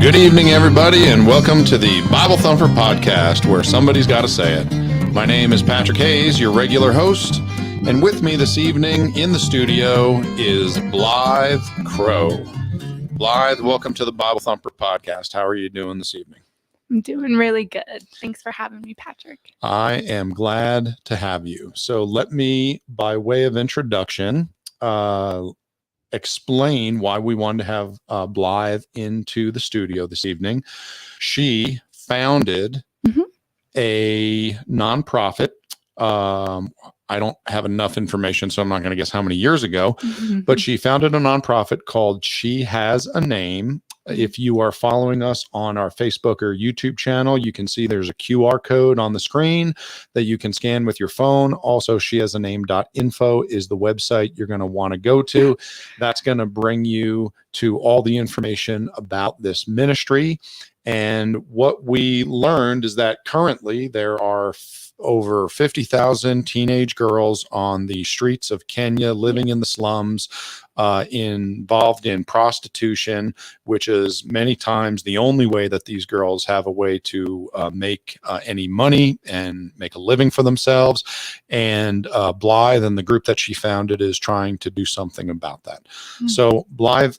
Good evening, everybody, and welcome to the Bible Thumper podcast, where somebody's got to say it. My name is Patrick Hayes, your regular host, and with me this evening in the studio is Blythe Crow. Blythe, welcome to the Bible Thumper podcast. How are you doing this evening? I'm doing really good. Thanks for having me, Patrick. I am glad to have you. So let me, by way of introduction, explain why we wanted to have Blythe into the studio this evening. She founded a nonprofit. I don't have enough information, so I'm not going to guess how many years ago, but she founded a nonprofit called She Has a Name. If you are following us on our Facebook or YouTube channel, you can see there's a QR code on the screen that you can scan with your phone. Also, shehasaname.info is the website you're going to want to go to. That's going to bring you to all the information about this ministry. And what we learned is that currently there are over 50,000 teenage girls on the streets of Kenya living in the slums, involved in prostitution, which is many times the only way that these girls have a way to make any money and make a living for themselves. And Blythe and the group that she founded is trying to do something about that. So Blythe,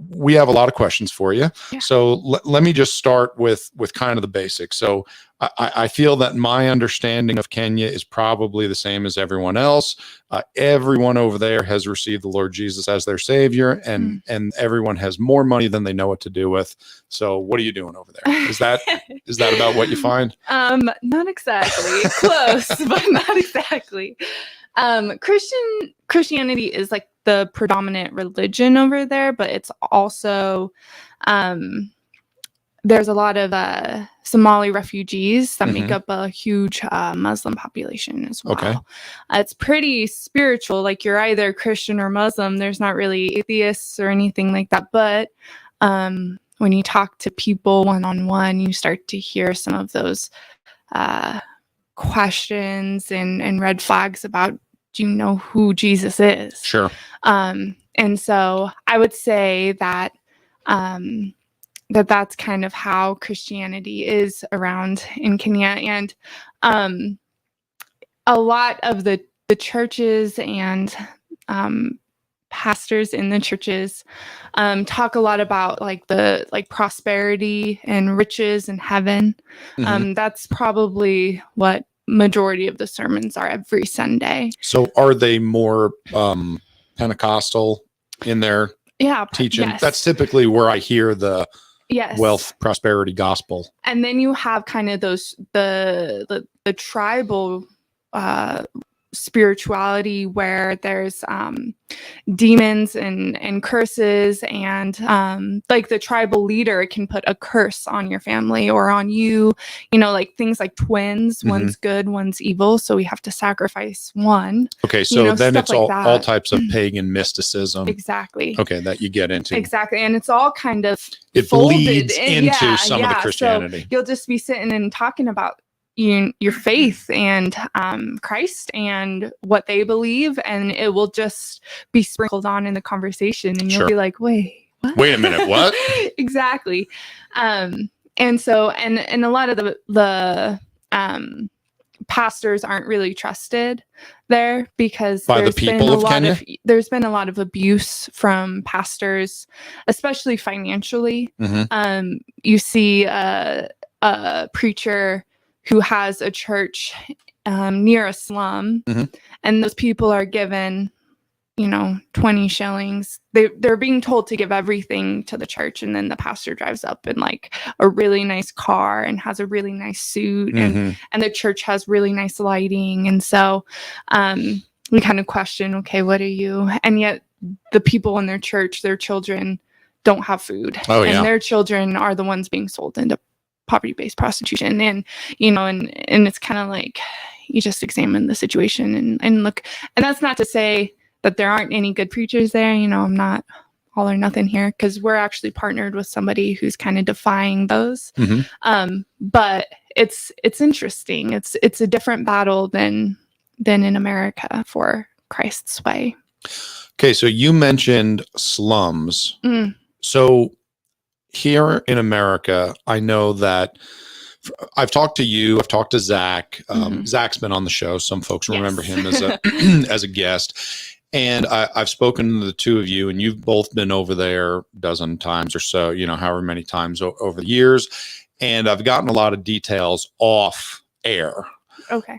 we have a lot of questions for you. Yeah. So let me just start with kind of the basics. So I feel that my understanding of Kenya is probably the same as everyone else. Everyone over there has received the Lord Jesus as their Savior, and everyone has more money than they know what to do with. So what are you doing over there? Is that about what you find? Not exactly. Close, but not exactly. Christianity is like the predominant religion over there, but it's also there's a lot of Somali refugees that make up a huge Muslim population as well. Okay. It's pretty spiritual. Like, you're either Christian or Muslim. There's not really atheists or anything like that. But when you talk to people one-on-one, you start to hear some of those questions and red flags about, do you know who Jesus is? Sure. And so I would say that that's kind of how Christianity is around in Kenya. And a lot of the churches and pastors in the churches talk a lot about like prosperity and riches and heaven. That's probably what majority of the sermons are every Sunday. So are they more Pentecostal in their teaching? Yes. That's typically where I hear the wealth prosperity gospel. And then you have kind of those the tribal spirituality, where there's demons and curses, and like the tribal leader can put a curse on your family or on you, like things like twins. One's good, one's evil, so we have to sacrifice one. Okay, so then it's like all types of pagan mysticism. Exactly. Okay, that you get into. Exactly, and it's all kind of bleeds into some of the Christianity. So you'll just be sitting and talking about your faith and Christ and what they believe, and it will just be sprinkled on in the conversation, and you'll be like, wait, what? Wait a minute, what? Exactly. And so and a lot of the pastors aren't really trusted there, because by the people of Kenya. There's been a lot of abuse from pastors, especially financially. You see a preacher who has a church near a slum, and those people are given, 20 shillings. They're being told to give everything to the church, and then the pastor drives up in like a really nice car and has a really nice suit, and the church has really nice lighting. And so we kind of question, okay, what are you? And yet the people in their church, their children don't have food. And their children are the ones being sold into poverty-based prostitution. And and it's kind of like, you just examine the situation and look. And that's not to say that there aren't any good preachers there. I'm not all or nothing here, because we're actually partnered with somebody who's kind of defying those. But it's interesting. It's a different battle than in America for Christ's way. Okay, so you mentioned slums. So here in America, I know that I've talked to you, I've talked to Zach. Zach's been on the show. Some folks remember him as a as a guest. And I've spoken to the two of you, and you've both been over there a dozen times or so, however many times over the years. And I've gotten a lot of details off air. Okay.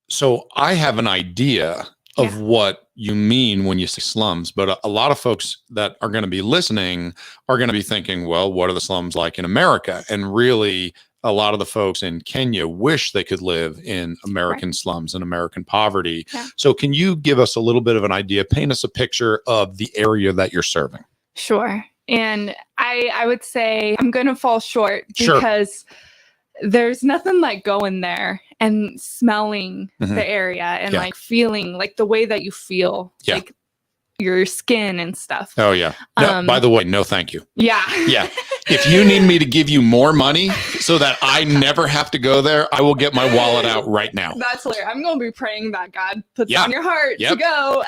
So I have an idea of what you mean when you say slums, but a lot of folks that are going to be listening are going to be thinking, well, what are the slums like in America? And really, a lot of the folks in Kenya wish they could live in American slums and American poverty. Yeah. So can you give us a little bit of an idea, paint us a picture of the area that you're serving? Sure. And I would say I'm going to fall short because there's nothing like going there and smelling the area and like feeling like the way that you feel, like your skin and stuff. Oh yeah. No, by the way, no, thank you. Yeah. Yeah. If you need me to give you more money so that I never have to go there, I will get my wallet out right now. That's hilarious. I'm going to be praying that God puts it on your heart to go.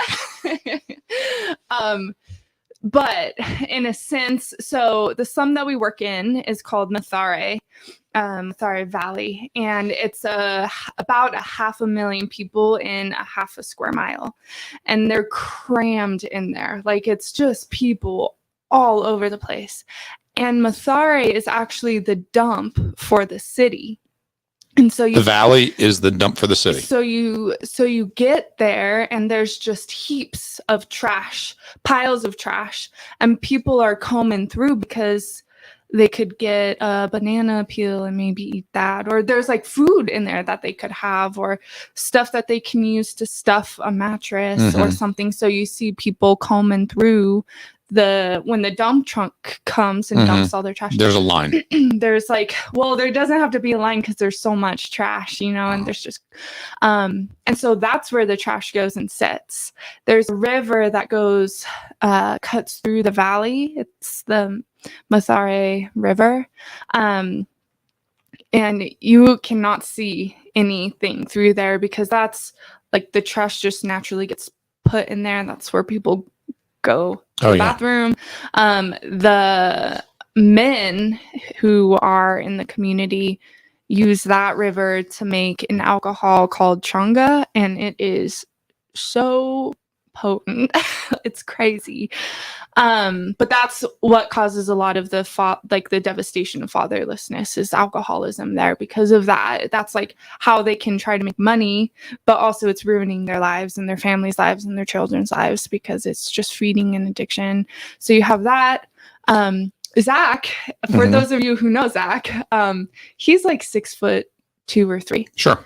But in a sense, so the slum that we work in is called Mathare Valley, and it's about 500,000 people in a half a square mile, and they're crammed in there. Like, it's just people all over the place. And Mathare is actually the dump for the city. And so the valley is the dump for the city. So you get there and there's just heaps of trash, piles of trash, and people are combing through because they could get a banana peel and maybe eat that, or there's like food in there that they could have, or stuff that they can use to stuff a mattress or something. So you see people combing through when the dump truck comes and dumps all their trash. There's a line. There's like, well, there doesn't have to be a line because there's so much trash, and there's just, and so that's where the trash goes and sits. There's a river that goes, cuts through the valley. It's the Mathare River. And you cannot see anything through there because that's like the trash just naturally gets put in there, and that's where people go to the bathroom. The men who are in the community use that river to make an alcohol called changa, and it is so potent. It's crazy. But that's what causes a lot of the devastation of fatherlessness is alcoholism there. Because of that, that's like how they can try to make money, but also it's ruining their lives and their families' lives and their children's lives because it's just feeding an addiction. So you have that. Zach, for those of you who know Zach, he's like 6'2" or 6'3". Sure.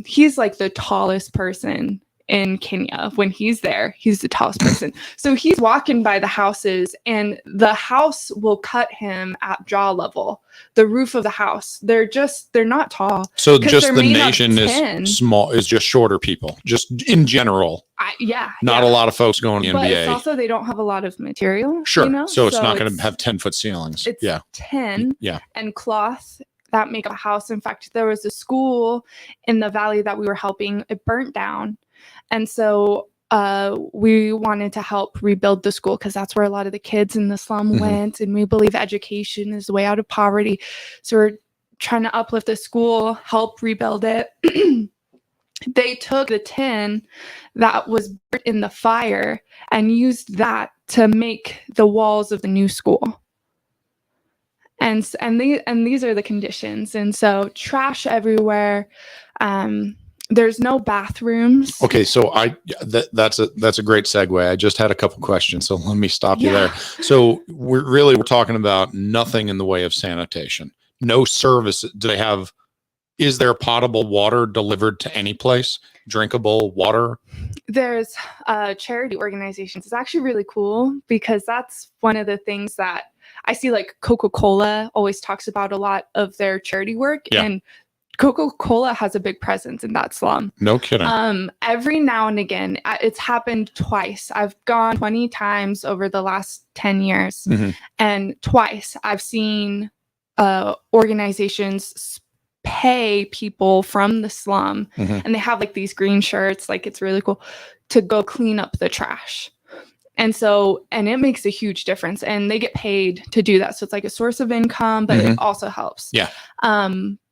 He's like the tallest person in Kenya. When he's there, he's the tallest person. So he's walking by the houses and the house will cut him at jaw level. The roof of the house. They're not tall. So just the nation is small, is just shorter people, just in general. Not a lot of folks going to the NBA. But it's also, they don't have a lot of material. Sure. So it's not going to have 10-foot ceilings. It's tin and cloth that make a house. In fact, there was a school in the valley that we were helping. It burnt down. And so we wanted to help rebuild the school because that's where a lot of the kids in the slum went. And we believe education is the way out of poverty. So we're trying to uplift the school, help rebuild it. They took the tin that was burnt in the fire and used that to make the walls of the new school. And these are the conditions. And so trash everywhere. There's no bathrooms. Okay, so that's a great segue. I just had a couple questions, so let me stop you there. So we're talking about nothing in the way of sanitation. No service. Is there potable water delivered to any place? Drinkable water? There's charity organizations. It's actually really cool because that's one of the things that I see, like Coca-Cola always talks about a lot of their charity work. Yeah. And Coca-Cola has a big presence in that slum. No kidding. Every now and again, it's happened twice. I've gone 20 times over the last 10 years. And twice I've seen organizations pay people from the slum, and they have like these green shirts, like it's really cool, to go clean up the trash. And it makes a huge difference, and they get paid to do that. So it's like a source of income, but it also helps. Yeah.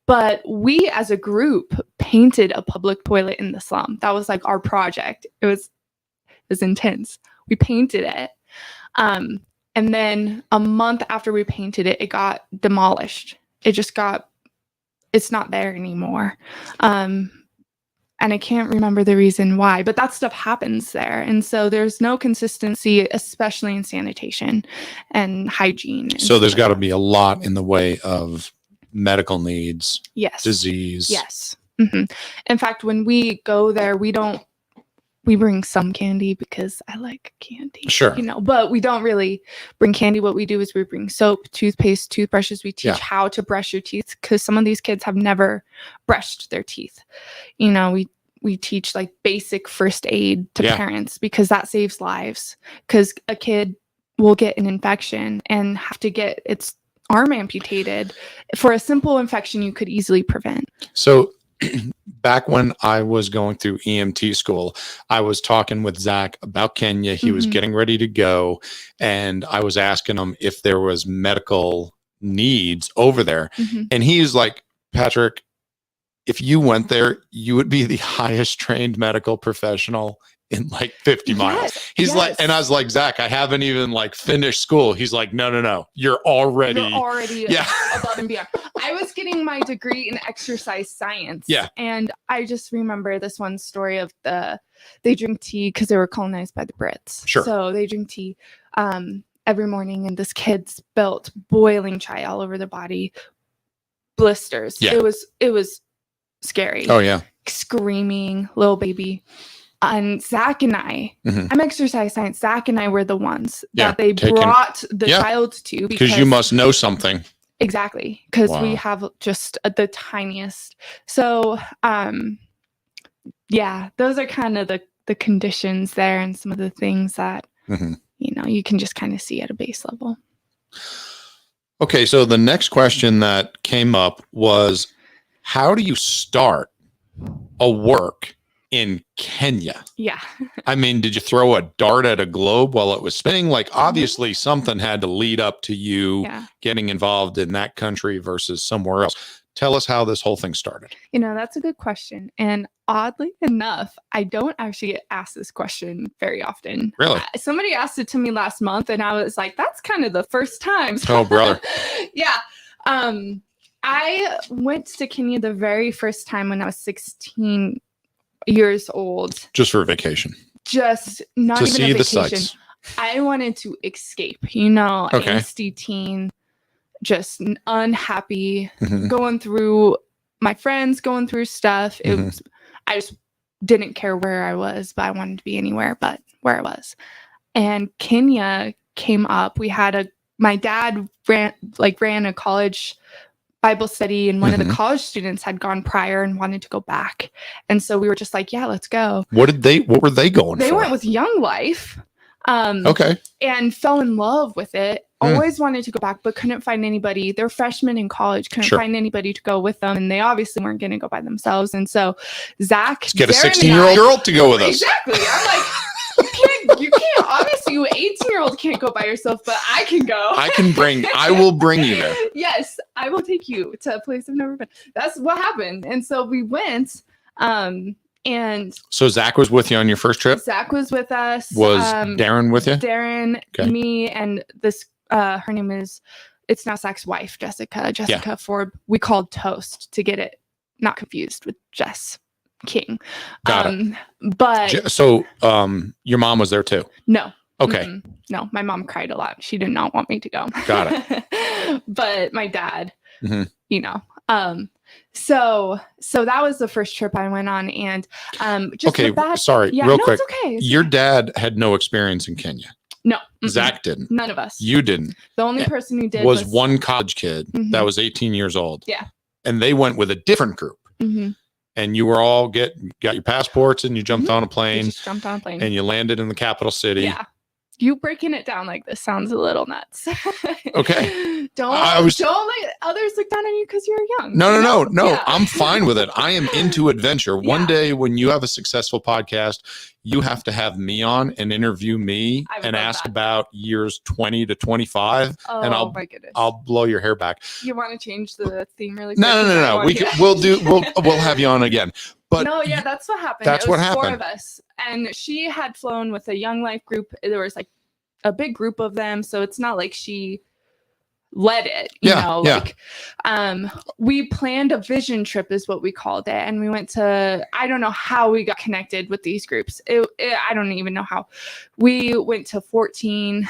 But we as a group painted a public toilet in the slum. That was like our project. It was intense. We painted it. And then a month after we painted it, it got demolished. It's not there anymore. And I can't remember the reason why, but that stuff happens there. And so there's no consistency, especially in sanitation and hygiene. So there's got to be a lot in the way of medical needs, yes, disease. Yes. In fact, when we go there, we bring some candy because I like candy. Sure. But we don't really bring candy. What we do is we bring soap, toothpaste, toothbrushes. We teach how to brush your teeth because some of these kids have never brushed their teeth. We teach like basic first aid to parents because that saves lives. Because a kid will get an infection and have to get its arm amputated for a simple infection you could easily prevent. So back when I was going through EMT school, I was talking with Zach about Kenya. He was getting ready to go, and I was asking him if there was medical needs over there. And he's like, Patrick, if you went there, you would be the highest trained medical professional in like 50 miles. He's like, and I was like, Zach, I haven't even like finished school. He's like, no. You're already above and beyond. I was getting my degree in exercise science. Yeah. And I just remember this one story of they drink tea because they were colonized by the Brits. Sure. So they drink tea every morning, and this kid spilt boiling chai all over their body, blisters. Yeah. It was scary. Oh yeah. Screaming, little baby. And Zach and I, I'm exercise science. Zach and I were the ones that they brought the child to because you must know something. Exactly. Because we have just the tiniest. So, those are kind of the conditions there and some of the things that, you can just kind of see at a base level. Okay. So the next question that came up was, how do you start a work in Kenya? Yeah. I mean, did you throw a dart at a globe while it was spinning? Like, obviously something had to lead up to you getting involved in that country versus somewhere else. Tell us how this whole thing started. That's a good question. And oddly enough, I don't actually get asked this question very often. Really? Somebody asked it to me last month, and I was like, that's kind of the first time. Oh, brother. Yeah. I went to Kenya the very first time when I was 16 years old. Just for a vacation. Just not to even see a vacation. The sights. I wanted to escape, angsty teen, just unhappy, going through my friends, going through stuff. I just didn't care where I was, but I wanted to be anywhere but where I was. And Kenya came up. My dad ran a college Bible study, and one of the college students had gone prior and wanted to go back. And so we were just like, yeah, let's go. What were they going for? They went with Young Life. Okay. And fell in love with it. Always wanted to go back, but couldn't find anybody. They're freshmen in college, couldn't find anybody to go with them. And they obviously weren't going to go by themselves. And so Zach, let's get a 16-year-old girl to go with us. Exactly. I'm like, you can't, obviously you 18-year-old can't go by yourself, but I can go. I will bring you there. Yes, I will take you to a place I've never been. That's what happened. And so we went, and so Zach was with you on your first trip? Zach was with us. Was Darren with you? Darren, me, and this, her name is, it's now Zach's wife, Jessica Ford. We called Toast to get it not confused with Jess King. Got it. But so your mom was there too? No. Okay. No, my mom cried a lot. She did not want me to go. Got it. But my dad, so that was the first trip I went on. And just sorry, yeah, real quick. It's okay. Your dad had no experience in Kenya. No. Zach didn't. None of us. You didn't. The only person who did was one college kid that was 18 years old. Yeah. And they went with a different group. And you were all got your passports, and you jumped on a plane. We just jumped on a plane. And you landed in the capital city. Yeah. You breaking it down like this sounds a little nuts. Okay. Don't let others look down on you because you're young. No. Yeah. I'm fine with it. I am into adventure. One Yeah. day when you have a successful podcast, you have to have me on and interview me and ask about years 20 to 25. Oh, and my goodness. I'll blow your hair back. You want to change the theme really quick? No. We'll have you on again. But no, yeah, that's what happened. That's it was what happened. 4 of us, and she had flown with a Young Life group. There was like a big group of them, so it's not like she led it. You know, like we planned a vision trip, is what we called it, and we went to. I don't know how we got connected with these groups. I don't even know how. We went to 14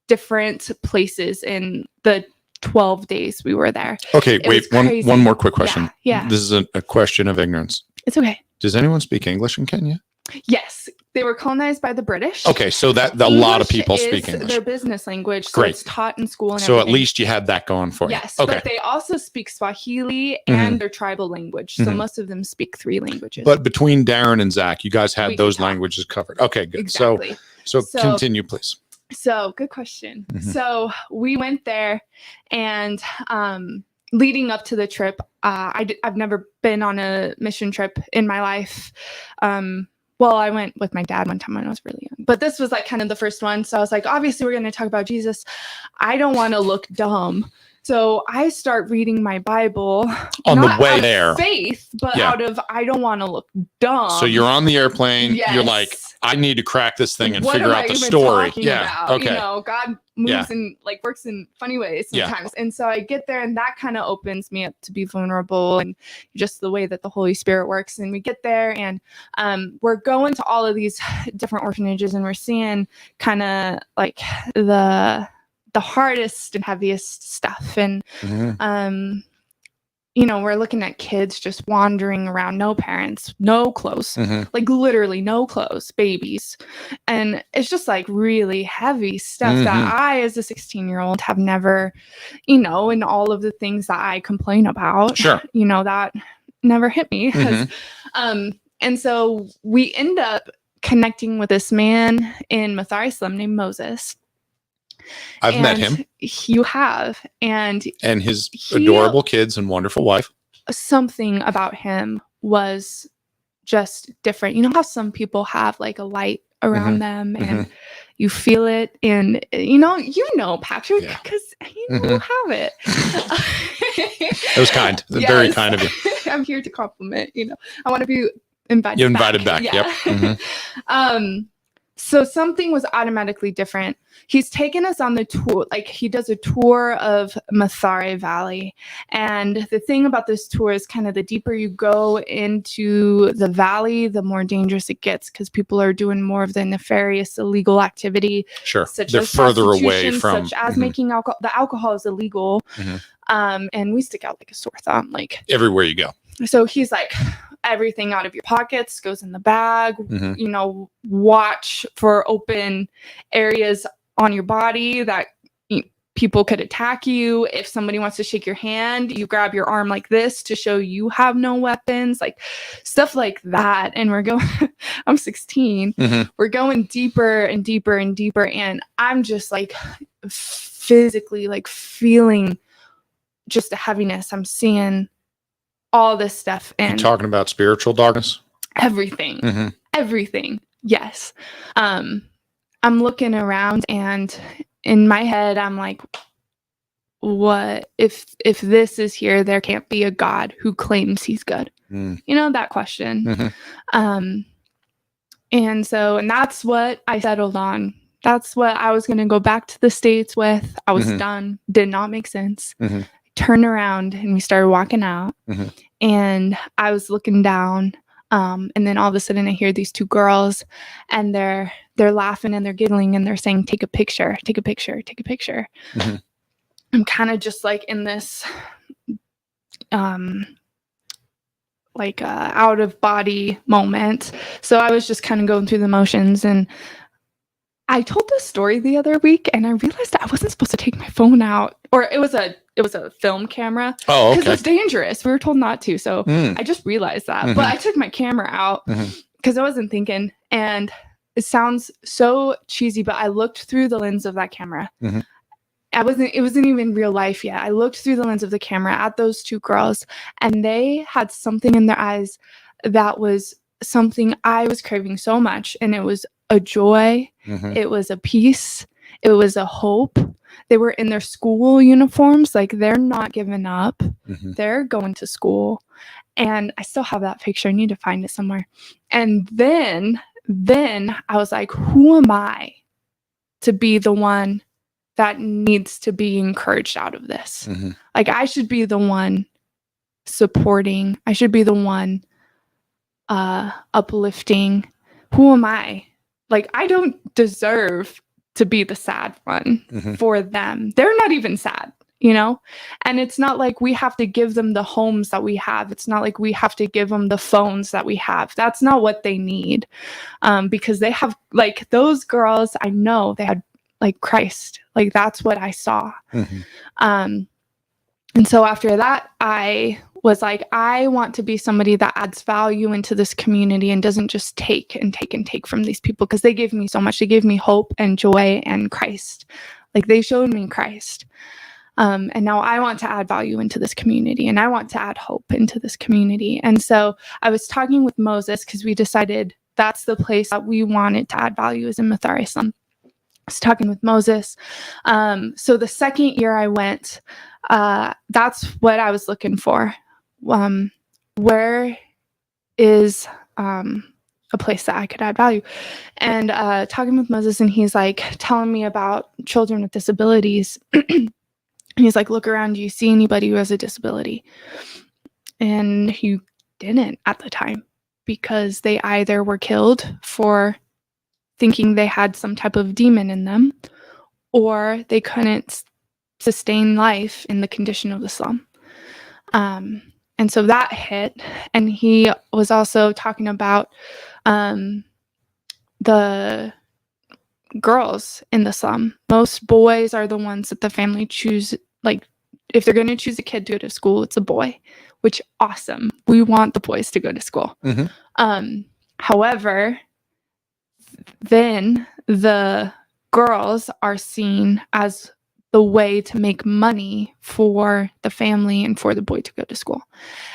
different places in the 12 days we were there. Okay, wait, one more quick question. Yeah. This is a question of ignorance. It's okay. Does anyone speak English in Kenya? Yes, they were colonized by the British. Okay, so that a lot of people speak English. Their business language, so Great. it's taught in school and so everything. At least you had that going for you. Yes, Okay. but they also speak Swahili and their tribal language. So most of them speak 3 languages. But between Darren and Zach, you guys had those languages covered. Okay, good. Exactly. So continue, please. So good question. So we went there, and leading up to the trip, I've never been on a mission trip in my life. Well, I went with my dad one time when I was really young, but this was like kind of the first one. So I was like, obviously we're going to talk about Jesus. I don't want to look dumb. So I start reading my Bible on the way there, faith, but out of I don't want to look dumb. So you're on the airplane. Yes. You're like, I need to crack this thing and what figure am out I the even story. talking Yeah. about? Okay. You know, God moves and like works in funny ways sometimes. And so I get there, and that kind of opens me up to be vulnerable and just the way that the Holy Spirit works. And we get there, and we're going to all of these different orphanages, and we're seeing kind of like the hardest and heaviest stuff. And you know, we're looking at kids just wandering around, no parents, no clothes, like literally no clothes, babies. And it's just like really heavy stuff that I, as a 16-year-old, have never, you know, and all of the things that I complain about, you know, that never hit me. And so we end up connecting with this man in Mathare slum named Moses. I've met him. You have. And his adorable kids and wonderful wife. Something about him was just different. You know how some people have like a light around them, and you feel it, and you know, Patrick, because you have it. It was kind. Very kind of you. I'm here to compliment. You know, I want to be invited. You invited back. Yeah. Yep. So something was automatically different. He's taken us on the tour, like he does a tour of Mathare Valley. And the thing about this tour is kind of the deeper you go into the valley, the more dangerous it gets, because people are doing more of the nefarious, illegal activity. Sure. Such They're as further away from. Such as making alcohol. The alcohol is illegal. And we stick out like a sore thumb. Like everywhere you go. So he's like, everything out of your pockets goes in the bag. You know, watch for open areas on your body that people could attack you. If somebody wants to shake your hand, you grab your arm like this to show you have no weapons, like stuff like that. And we're going, I'm 16. We're going deeper and deeper and deeper. And I'm just like physically like feeling just a heaviness. I'm seeing all this stuff. And you're talking about spiritual darkness? Everything. Everything. Yes. I'm looking around, and in my head, I'm like, what if this is here, there can't be a God who claims he's good? You know, that question. And that's what I settled on. That's what I was going to go back to the States with. I was done. Did not make sense. Turned around, and we started walking out, and I was looking down, and then all of a sudden I hear these 2 girls, and they're laughing and they're giggling, and they're saying, take a picture, take a picture, take a picture. I'm kind of just like in this like out of body moment. So I was just kind of going through the motions, and I told this story the other week, and I realized I wasn't supposed to take my phone out, or it was a film camera. Oh, okay. Because it's dangerous. We were told not to. So I just realized that. But I took my camera out because I wasn't thinking. And it sounds so cheesy, but I looked through the lens of that camera. Mm-hmm. It wasn't even real life yet. I looked through the lens of the camera at those two girls, and they had something in their eyes that was something I was craving so much. And it was a joy. Mm-hmm. It was a peace. It was a hope. They were in their school uniforms. Like, they're not giving up. Mm-hmm. They're going to school. And I still have that picture. I need to find it somewhere. And then I was like, who am I to be the one that needs to be encouraged out of this? Mm-hmm. Like, I should be the one supporting. I should be the one uplifting. Who am I? Like, I don't deserve to be the sad one Mm-hmm. for them. They're not even sad, you know? And it's not like we have to give them the homes that we have. It's not like we have to give them the phones that we have. That's not what they need. Because they have, like, those girls, I know they had, like, Christ. Like, that's what I saw. Mm-hmm. And so after that, I was like, I want to be somebody that adds value into this community and doesn't just take and take and take from these people, because they gave me so much. They gave me hope and joy and Christ. Like, they showed me Christ. And now I want to add value into this community, and I want to add hope into this community. And so I was talking with Moses, because we decided that's the place that we wanted to add value, is in Mathare Slum. I was talking with Moses. So the second year I went, that's what I was looking for. Where is a place that I could add value? And talking with Moses, and he's like telling me about children with disabilities. He's like, look around, do you see anybody who has a disability? And he didn't at the time, because they either were killed for thinking they had some type of demon in them, or they couldn't sustain life in the condition of the slum. And so that hit. And he was also talking about the girls in the slum. Most boys are the ones that the family choose. Like, if they're going to choose a kid to go to school, it's a boy, which awesome. We want the boys to go to school. Mm-hmm. However, then the girls are seen as the way to make money for the family and for the boy to go to school.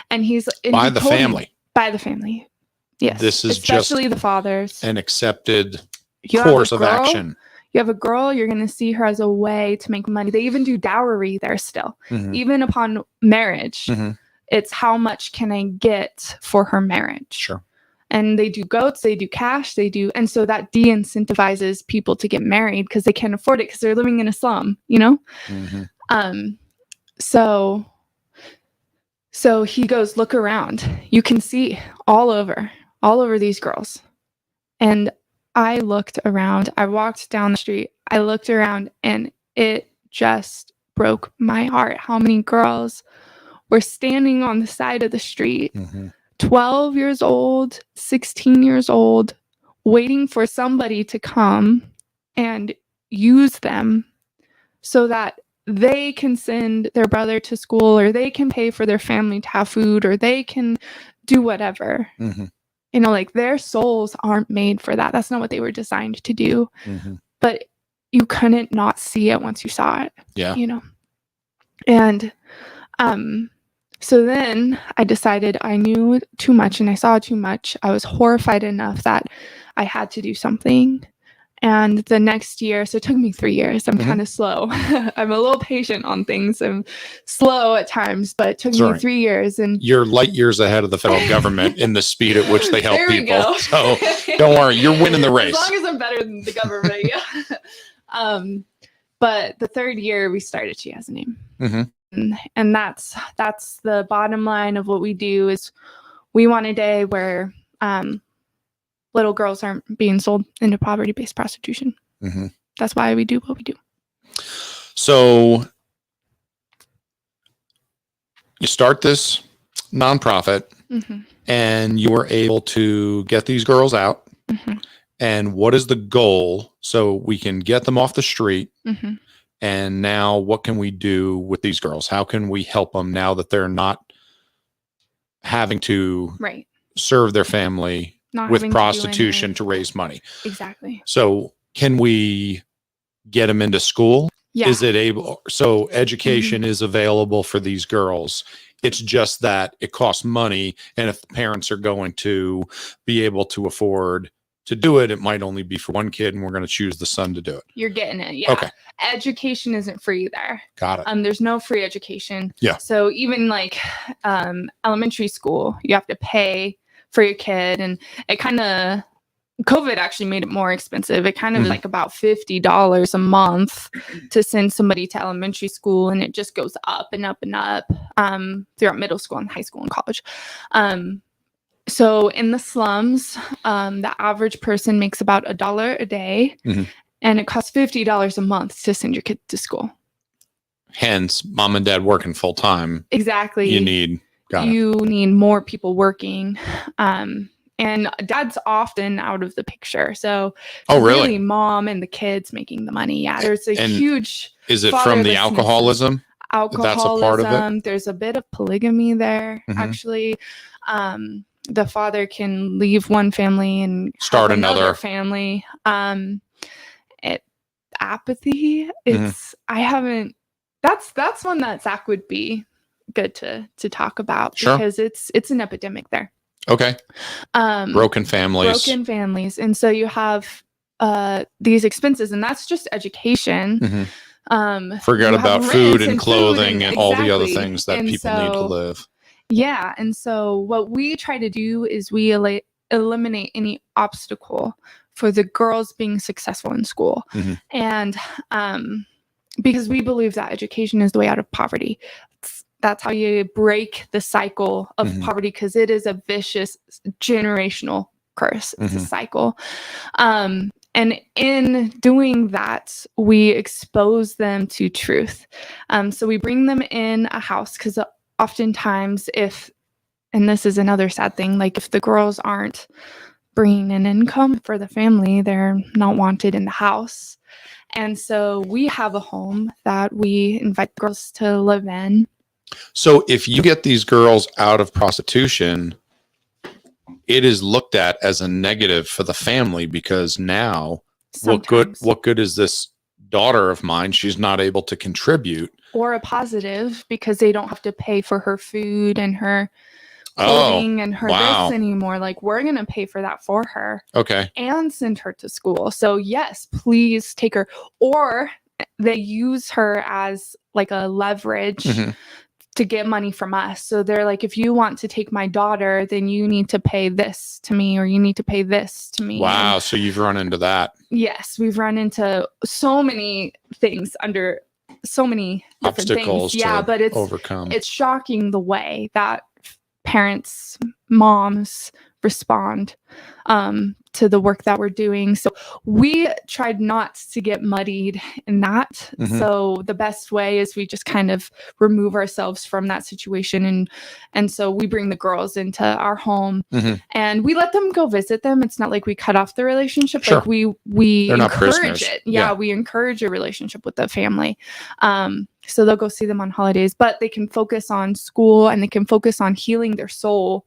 And By the family. By the family. Yes. This is especially just the fathers. an accepted You course have of a girl, action. You have a girl, you're going to see her as a way to make money. They even do dowry there still. Mm-hmm. Even upon marriage, Mm-hmm. it's how much can I get for her marriage? Sure. And they do goats, they do cash, and so that de-incentivizes people to get married, because they can't afford it, because they're living in a slum, you know? Mm-hmm. So he goes, look around. You can see all over these girls. And I looked around. I walked down the street. I looked around, and it just broke my heart how many girls were standing on the side of the street, Mm-hmm. 12 years old, 16 years old, waiting for somebody to come and use them so that they can send their brother to school, or they can pay for their family to have food, or they can do whatever. Mm-hmm. You know, like, their souls aren't made for that. That's not what they were designed to do. Mm-hmm. But you couldn't not see it once you saw it. Yeah. You know? And so then I decided I knew too much and I saw too much. I was horrified enough that I had to do something. And the next year, so it took me 3 years. I'm Mm-hmm. kind of slow. I'm a little patient on things. I'm slow at times, but it took That's me right. 3 years. And You're light years ahead of the federal government in the speed at which they help There we people. go. So don't worry, you're winning the race. As long as I'm better than the government, yeah. But the third year we started She Has a Name. Mm-hmm. And that's the bottom line of what we do. Is we want a day where little girls aren't being sold into poverty-based prostitution. Mm-hmm. That's why we do what we do. So you start this nonprofit, Mm-hmm. and you were able to get these girls out. Mm-hmm. And what is the goal so we can get them off the street? Mm-hmm. And now what can we do with these girls? How can we help them now that they're not having to Right. serve their family Not with having to do prostitution anything. to raise money. Exactly. So can we get them into school? Yeah. Is it able? So education is available for these girls. It's just that it costs money. And if the parents are going to be able to afford to do it, it might only be for one kid, and we're going to choose the son to do it. You're getting it. Yeah. Okay. Education isn't free there. Got it. There's no free education. Yeah. So even like elementary school, you have to pay for your kid, and it kind of COVID actually made it more expensive. It kind of like about $50 a month to send somebody to elementary school, and it just goes up and up and up throughout middle school and high school and college. So in the slums, the average person makes about $1 a day, and it costs $50 a month to send your kid to school. Hence, mom and dad working full time. Exactly. You need more people working. And dad's often out of the picture. So it's really mom and the kids making the money. Yeah, there's a huge. Is it from the alcoholism? Alcoholism. That's a part of it. There's a bit of polygamy there, actually. The father can leave one family and start another family. Apathy. It's that's one that Zach would be good to talk about because it's an epidemic there. Okay. Broken families. And so you have these expenses, and that's just education. Forget about food and clothing and all the other things that people need to live. Yeah. And so what we try to do is we eliminate any obstacle for the girls being successful in school. And because we believe that education is the way out of poverty. That's how you break the cycle of poverty, because it is a vicious generational curse. It's a cycle. And in doing that, we expose them to truth. So we bring them in a house, because oftentimes and this is another sad thing, like if the girls aren't bringing an income for the family, they're not wanted in the house. And so we have a home that we invite girls to live in. So if you get these girls out of prostitution, it is looked at as a negative for the family, because now what good is this daughter of mine? She's not able to contribute. Or a positive, because they don't have to pay for her food and her clothing and her this anymore. Like, we're going to pay for that for her. Okay. And send her to school. So yes, please take her. Or they use her as like a leverage to get money from us. So they're like, if you want to take my daughter, then you need to pay this to me, or you need to pay this to me. Wow. So you've run into that. Yes. We've run into so many things under so many obstacles things. Yeah, but it's shocking the way that parents, moms respond to the work that we're doing. So we tried not to get muddied in that. So the best way is we just kind of remove ourselves from that situation. And so we bring the girls into our home and we let them go visit them. It's not like we cut off the relationship. Sure. Like we They're encourage it. Yeah, we encourage a relationship with the family. So they'll go see them on holidays, but they can focus on school and they can focus on healing their soul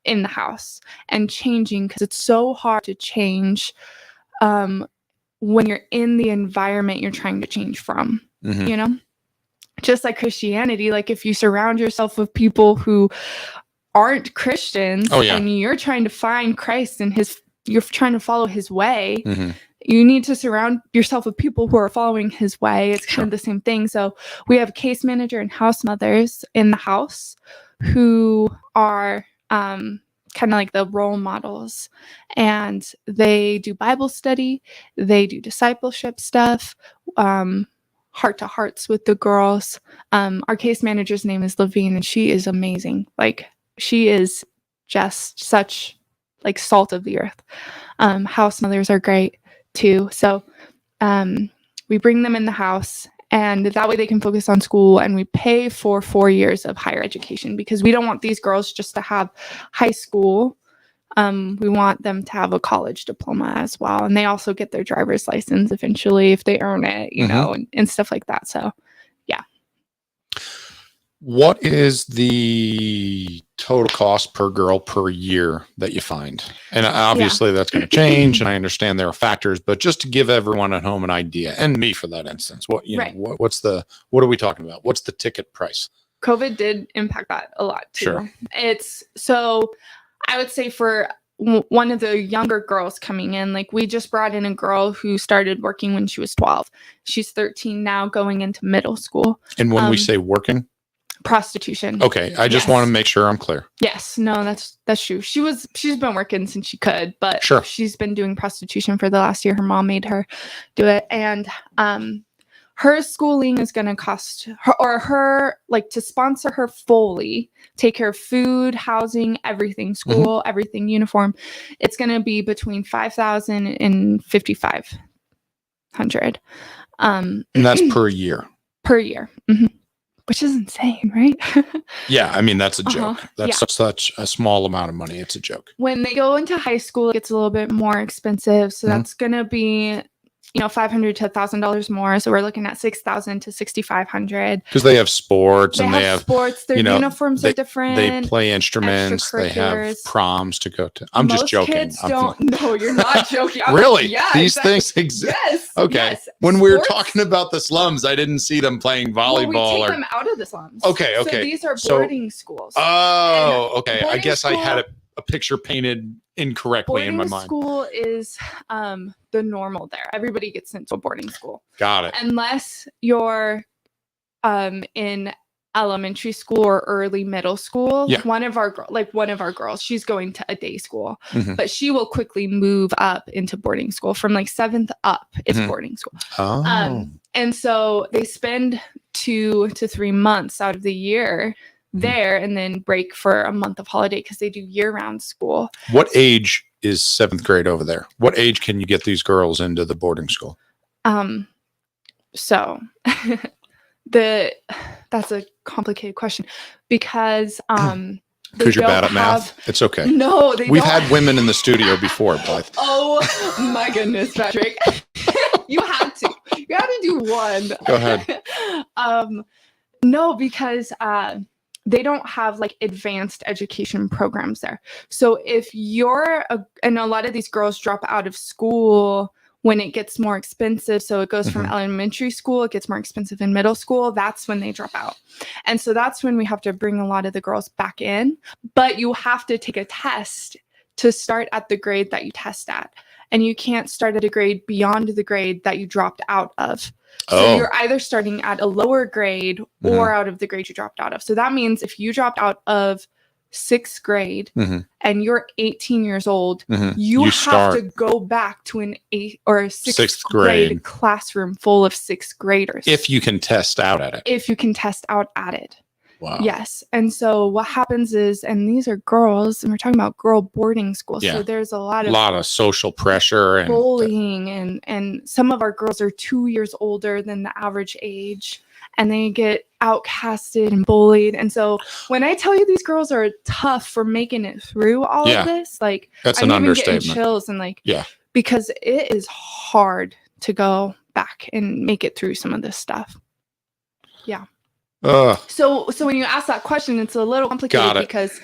in the house and changing, because it's so hard to change when you're in the environment you're trying to change from, you know, just like Christianity. Like if you surround yourself with people who aren't Christians and you're trying to find Christ and you're trying to follow his way, you need to surround yourself with people who are following his way. It's kind of the same thing. So we have a case manager and house mothers in the house who are kind of like the role models, and they do Bible study, they do discipleship stuff, heart to hearts with the girls. Our case manager's name is Levine, and she is amazing. Like, she is just such like salt of the earth. House mothers are great too. So we bring them in the house, and that way they can focus on school, and we pay for 4 years of higher education, because we don't want these girls just to have high school. We want them to have a college diploma as well. And they also get their driver's license eventually if they earn it, you know, and stuff like that. So, yeah. What is the total cost per girl per year that you find? And obviously that's going to change, and I understand there are factors, but just to give everyone at home an idea, and me for that instance, what what are we talking about? What's the ticket price? COVID did impact that a lot too. Sure. So I would say for one of the younger girls coming in, like we just brought in a girl who started working when she was 12. She's 13 now, going into middle school. And when we say working, prostitution. Okay, I just want to make sure I'm clear. Yes, no, that's true. She's been working since she could, but sure. She's been doing prostitution for the last year. Her mom made her do it, and her schooling is going to cost her like to sponsor her fully, take care of food, housing, everything, school, everything, uniform. It's going to be between $5,000 and $5,500. And that's per year. Per year. Which is insane, right? Yeah, I mean, that's a joke. That's such a small amount of money. It's a joke. When they go into high school, it gets a little bit more expensive. So that's going to be, $500 to $1,000 more. So we're looking at $6,000 to $6,500. Because they have sports and they have sports. Their uniforms are different. They play instruments. They have proms to go to. I'm just joking. Kids don't. No, you're not joking. Really? Like, these things exist. Yes. Okay. Yes. When we were talking about the slums, I didn't see them playing volleyball. Well, we take them out of the slums. Okay. So these are boarding schools. Oh, okay. I guess I had a picture painted incorrectly in my mind. Boarding school is the normal there. Everybody gets sent to a boarding school. Got it. Unless you're in elementary school or early middle school. Yeah. One of our girls, she's going to a day school, but she will quickly move up into boarding school. From like 7th up, it's boarding school. Oh. And so they spend 2 to 3 months out of the year there, and then break for a month of holiday because they do year-round school. What age is 7th grade over there? What age can you get these girls into the boarding school? So that's a complicated question because you're bad at math. It's okay. No, we've had women in the studio before, Blythe. Oh my goodness, Patrick. You had to do one. Go ahead. No, because they don't have like advanced education programs there. So if and a lot of these girls drop out of school when it gets more expensive. So it goes from elementary school, it gets more expensive in middle school. That's when they drop out. And so that's when we have to bring a lot of the girls back in. But you have to take a test to start at the grade that you test at. And you can't start at a grade beyond the grade that you dropped out of. So you're either starting at a lower grade or out of the grade you dropped out of. So that means if you dropped out of 6th grade and you're 18 years old, you have to go back to an 8th or 6th grade classroom full of 6th graders. If you can test out at it. If you can test out at it. Wow. Yes. And so what happens is, and these are girls, and we're talking about girl boarding schools. Yeah. So there's a lot of social pressure and bullying, and some of our girls are 2 years older than the average age, and they get outcasted and bullied. And so when I tell you these girls are tough for making it through all of this, like that's an understatement. Getting chills and because it is hard to go back and make it through some of this stuff. Yeah. So when you ask that question, it's a little complicated because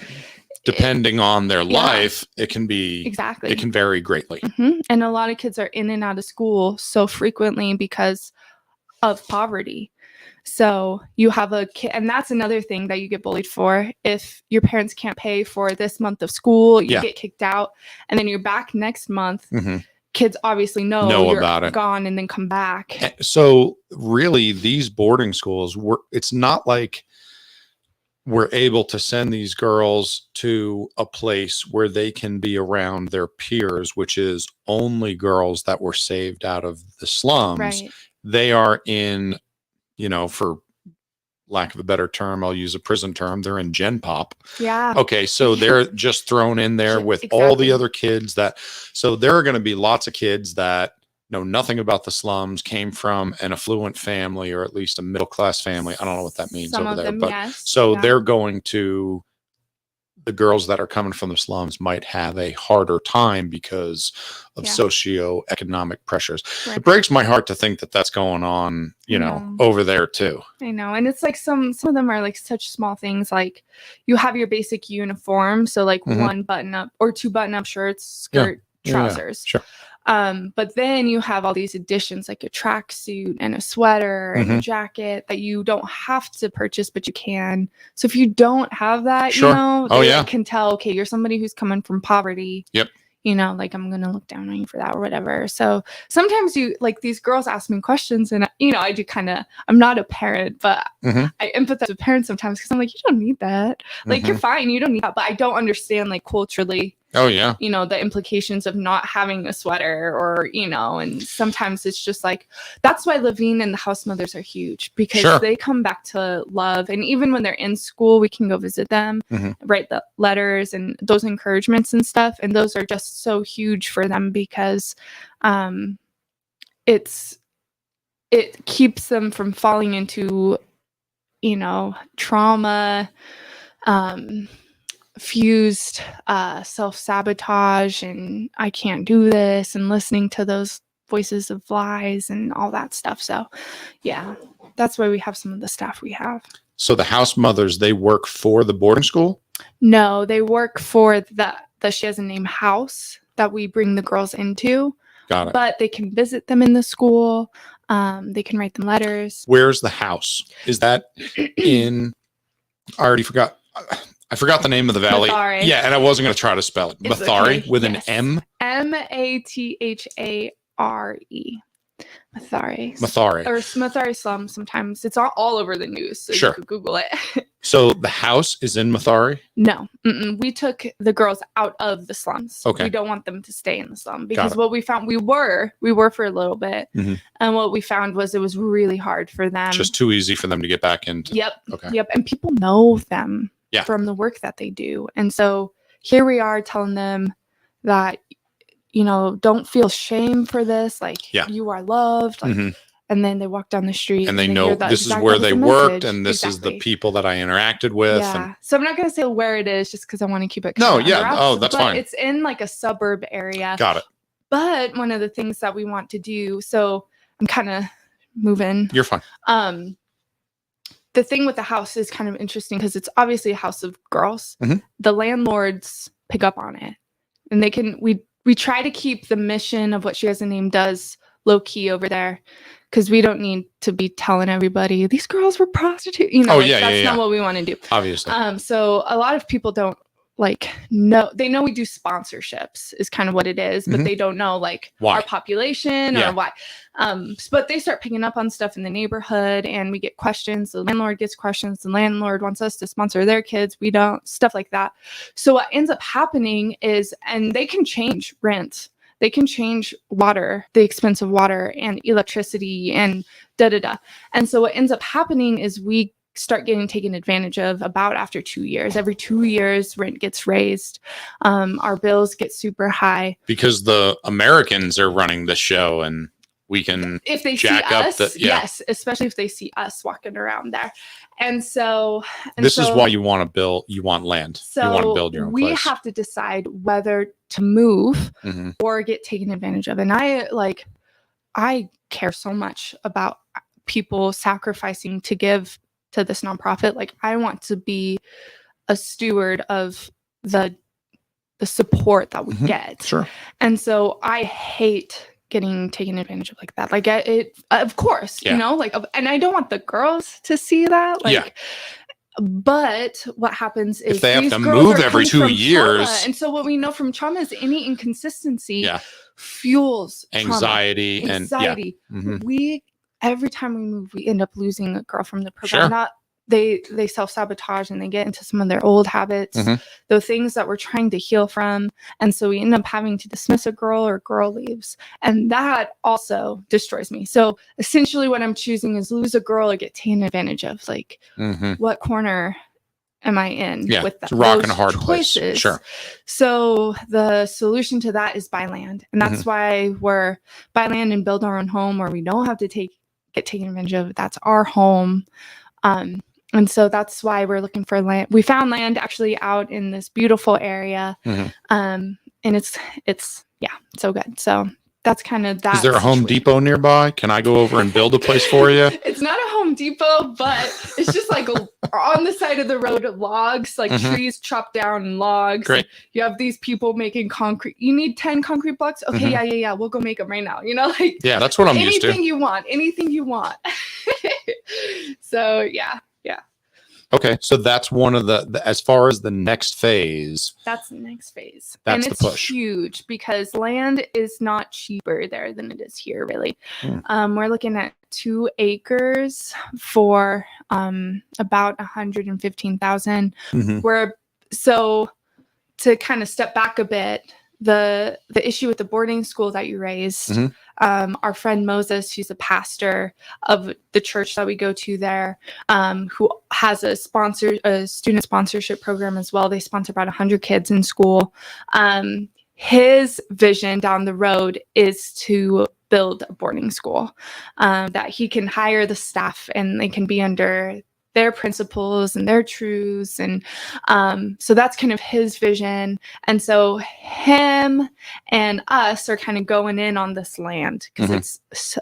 depending on their life, it can be it can vary greatly. And a lot of kids are in and out of school so frequently because of poverty. So you have a kid, and that's another thing that you get bullied for. If your parents can't pay for this month of school, you get kicked out, and then you're back next month. Kids obviously know you're about it, gone, and then come back. So really, these boarding schools, it's not like we're able to send these girls to a place where they can be around their peers, which is only girls that were saved out of the slums. Right. They are in, for lack of a better term, I'll use a prison term. They're in Gen Pop. Yeah. Okay. So they're just thrown in there with all the other kids so there are going to be lots of kids that know nothing about the slums, came from an affluent family, or at least a middle-class family. I don't know what that means over there, but they're going to the girls that are coming from the slums might have a harder time because of socioeconomic pressures. Right. It breaks my heart to think that that's going on, over there too. I know. And it's like some of them are like such small things. Like you have your basic uniform. So like one button up or two button up shirts, skirt, trousers. Sure. But then you have all these additions like a tracksuit and a sweater and a jacket that you don't have to purchase, but you can. So if you don't have that, they can tell, okay, you're somebody who's coming from poverty. Yep. Like I'm going to look down on you for that or whatever. So sometimes these girls ask me questions and, I do I'm not a parent, but I empathize with parents sometimes because I'm like, you don't need that. Like, you're fine. You don't need that. But I don't understand like culturally. Oh, yeah. The implications of not having a sweater or, and sometimes it's just like, that's why Levine and the house mothers are huge because they come back to love. And even when they're in school, we can go visit them, write the letters and those encouragements and stuff. And those are just so huge for them because it keeps them from falling into, trauma, fused self-sabotage and I can't do this and listening to those voices of lies and all that stuff. So yeah, that's why we have some of the staff we have. So the house mothers, they work for the boarding school? No, they work for the she has a name house that we bring the girls into. Got it. But they can visit them in the school. They can write them letters. Where's the house? Is that in, I already forgot. I forgot the name of the valley. Mathare. Yeah, and I wasn't going to try to spell it. It's Mathare with an M? Mathare. Mathare. Mathare. Or Mathare slums sometimes. It's all over the news, so you could Google it. So the house is in Mathare? No. We took the girls out of the slums. Okay. We don't want them to stay in the slum because what we found, we were for a little bit. And what we found was it was really hard for them. Just too easy for them to get back into. Yep. Okay. Yep. And people know them from the work that they do. And so here we are telling them that, don't feel shame for this. Like you are loved. Like, and then they walk down the street and they know this is where they worked and this is the people that I interacted with. Yeah. So I'm not going to say where it is just because I want to keep it. That's fine. It's in like a suburb area. Got it. But one of the things that we want to do, so I'm kind of moving. You're fine. The thing with the house is kind of interesting because it's obviously a house of girls. The landlords pick up on it, and we try to keep the mission of what She Has a Name does low key over there because we don't need to be telling everybody these girls were prostitutes. That's not what we want to do. Obviously. So a lot of people don't know. They know we do sponsorships is kind of what it is, but they don't know why? Our population or why. But they start picking up on stuff in the neighborhood and we get questions. The landlord gets questions. The landlord wants us to sponsor their kids. We don't, stuff like that. So what ends up happening is, and they can change rent. They can change water, the expense of water and electricity and da-da-da. And so what ends up happening is we start getting taken advantage of about after 2 years. Every 2 years, rent gets raised. Our bills get super high. Because the Americans are running the show and we can if they jack see up us, yes, especially if they see us walking around there. And so this is why you want to build, you want land. So you want to build your own place. We have to decide whether to move or get taken advantage of. And I care so much about people sacrificing to give to this nonprofit. Like I want to be a steward of the support that we get. Sure. And so I hate getting taken advantage of like that. Like of course, and I don't want the girls to see that. But what happens is if they have to move every 2 years. Trauma. And so what we know from trauma is any inconsistency fuels anxiety trauma. We every time we move, we end up losing a girl from the program. They self-sabotage and they get into some of their old habits, the things that we're trying to heal from. And so we end up having to dismiss a girl or girl leaves. And that also destroys me. So essentially what I'm choosing is lose a girl or get taken advantage of. Like what corner am I in with that? It's a rock and a hard choices. Place. Sure. So the solution to that is buy land. And that's why we're buy land and build our own home where we don't have to get taken advantage of. That's our home. And so that's why we're looking for land. We found land actually out in this beautiful area. And it's so good. So that's kind of that. Is there a Home Depot nearby? Can I go over and build a place for you? It's not a Home Depot, but it's just like on the side of the road, logs, like trees chopped down and logs. Great. You have these people making concrete. You need 10 concrete blocks? Okay, yeah. We'll go make them right now. You know, like yeah, that's what I'm used to. Anything you want. So yeah. Okay, so that's one of the as far as the next phase. That's the next phase. That's and the push. It's huge because land is not cheaper there than it is here, really. We're looking at 2 acres for about $115,000. So to kind of step back a bit, the issue with the boarding school that you raised, our friend Moses, who's a pastor of the church that we go to there, who has a student sponsorship program as well. They sponsor about 100 kids in school. His vision down the road is to build a boarding school that he can hire the staff and they can be under their principles and their truths. And so that's kind of his vision. And so him and us are kind of going in on this land because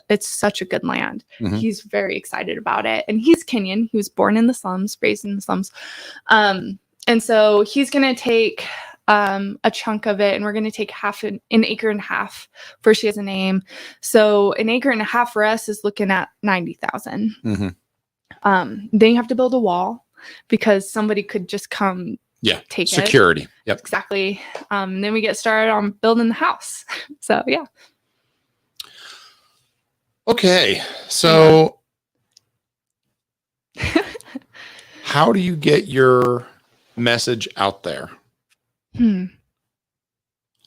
it's such a good land. He's very excited about it. And he's Kenyan. He was born in the slums, raised in the slums. And so he's going to take a chunk of it, and we're going to take an acre and a half for she has a name. So an acre and a half for us is looking at 90,000. Then you have to build a wall because somebody could just come take security. Yep. Exactly. Then we get started on building the house. So yeah. Okay. So how do you get your message out there?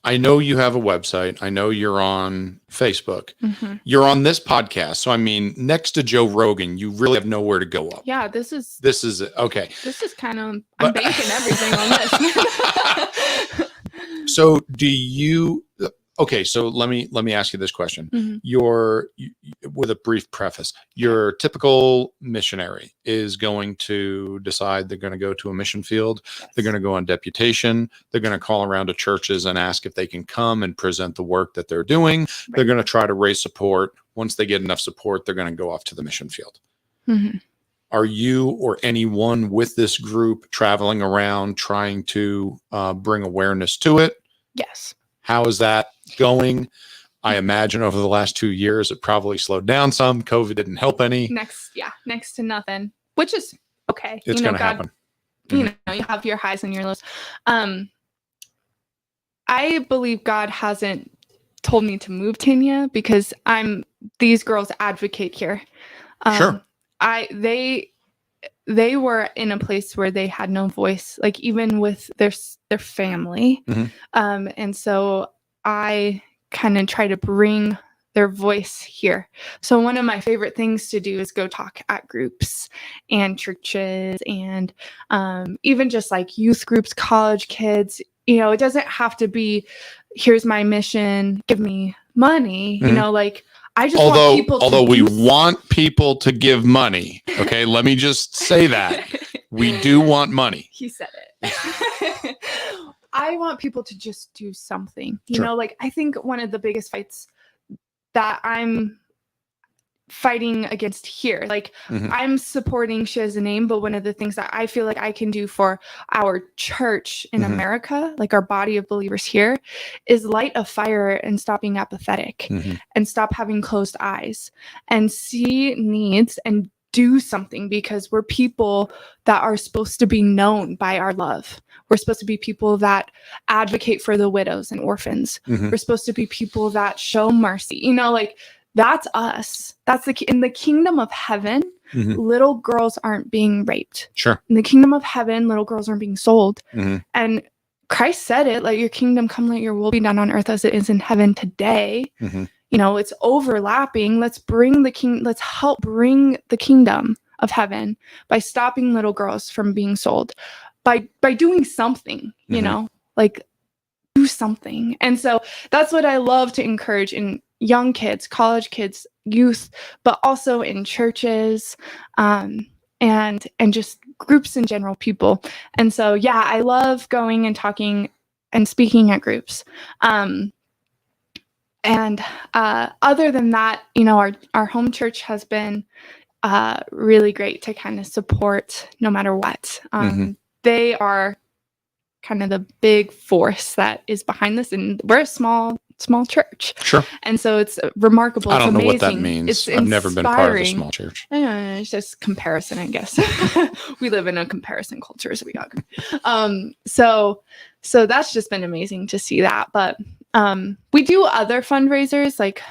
I know you have a website. I know you're on Facebook. You're on this podcast. So, I mean, next to Joe Rogan, you really have nowhere to go up. Yeah, this is okay. This is kind of, I'm banking everything on this. So so let me ask you this question. With a brief preface, your typical missionary is going to decide they're going to go to a mission field. Yes. They're going to go on deputation. They're going to call around to churches and ask if they can come and present the work that they're doing. Right. They're going to try to raise support. Once they get enough support, they're going to go off to the mission field. Are you or anyone with this group traveling around trying to bring awareness to it? Yes. How is that going? I imagine over the last 2 years, it probably slowed down some. COVID didn't help any. Next to nothing, which is okay. It's going to happen. You know, you have your highs and your lows. I believe God hasn't told me to move Tanya because these girls advocate here. Sure. They were in a place where they had no voice, like even with their family. And so I kind of try to bring their voice here. So one of my favorite things to do is go talk at groups and churches and even just like youth groups, college kids. You know, it doesn't have to be, here's my mission, give me money. You know, like I just want people to we want people to give money. Okay, let me just say that. We do want money. He said it. I want people to just do something. You Sure. know, like I think one of the biggest fights that I'm fighting against here, like I'm supporting She Has a Name, but one of the things that I feel like I can do for our church in America, like our body of believers here, is light a fire and stop being apathetic and stop having closed eyes and see needs and do something, because we're people that are supposed to be known by our love. We're supposed to be people that advocate for the widows and orphans. We're supposed to be people that show mercy. You know, like that's us. That's in the kingdom of heaven. Little girls aren't being raped. Sure. In the kingdom of heaven, little girls aren't being sold. And Christ said it, let your kingdom come, let your will be done on earth as it is in heaven today. You know, it's overlapping. Let's help bring the kingdom of heaven by stopping little girls from being sold, by doing something, you know, like do something. And so that's what I love to encourage in young kids, college kids, youth, but also in churches. And and just groups in general, people. And so, yeah, I love going and talking and speaking at groups. And other than that, our home church has been really great to kind of support no matter what. They are kind of the big force that is behind this, and we're a small church. Sure. And so it's remarkable. I don't know amazing. what that means. It's I've never been part of a small church. It's just comparison, I guess. We live in a comparison culture, so we got so that's just been amazing to see that. But we do other fundraisers, like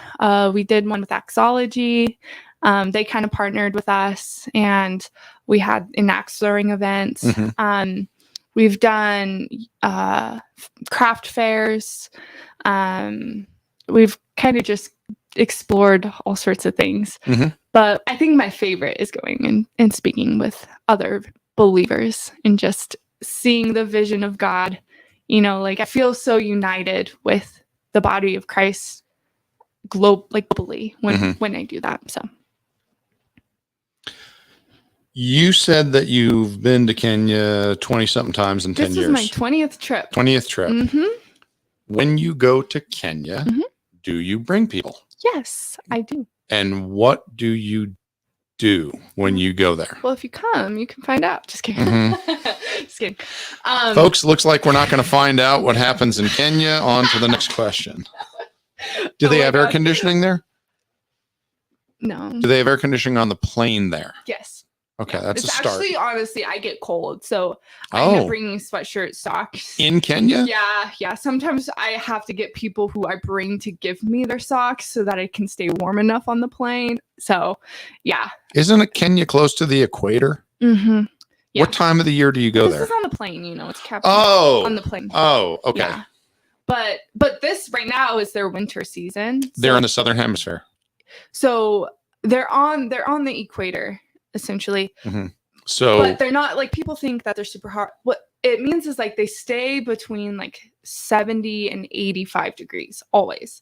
we did one with Axology. They kind of partnered with us, and we had an axe throwing event. We've done craft fairs. We've kind of just explored all sorts of things. But I think my favorite is going and speaking with other believers and just seeing the vision of God. Like I feel so united with the body of Christ globally when I do that. So. You said that you've been to Kenya 20-something times in 10 years. This is my 20th trip. 20th trip. When you go to Kenya, do you bring people? Yes, I do. And what do you do when you go there? Well, if you come, you can find out. Just kidding. Just kidding. Folks, looks like we're not going to find out what happens in Kenya. On to the next question. Do they have air conditioning there? No. Do they have air conditioning on the plane there? Yes. Okay, that's a start. Actually, honestly, I get cold, so I end up bringing sweatshirt, socks. In Kenya? Yeah. Sometimes I have to get people who I bring to give me their socks so that I can stay warm enough on the plane. So, yeah. Isn't Kenya close to the equator? Yeah. What time of the year do you go there? This is on the plane, it's capped on the plane. Oh, okay. Yeah. But this right now is their winter season. They're in the southern hemisphere. So they're on the equator, essentially. So, but they're not, like, people think that they're super hot. What it means is, like, they stay between like 70 and 85 degrees always.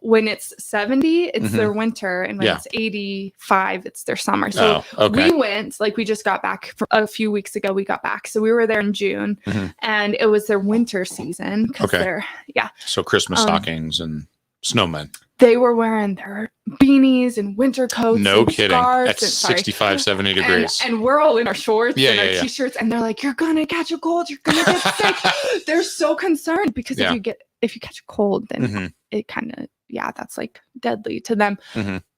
When it's 70, it's their winter, and when it's 85, it's their summer. So we went, like, we just got back a few weeks ago. We got back, so we were there in June, and it was their winter season because they're so Christmas stockings and snowmen. They were wearing their beanies and winter coats. No and kidding. At 65, 70 degrees. And we're all in our shorts and our t-shirts, and they're like, "You're gonna catch a cold. You're gonna get sick." They're so concerned because if you catch a cold, then it kind of that's like deadly to them.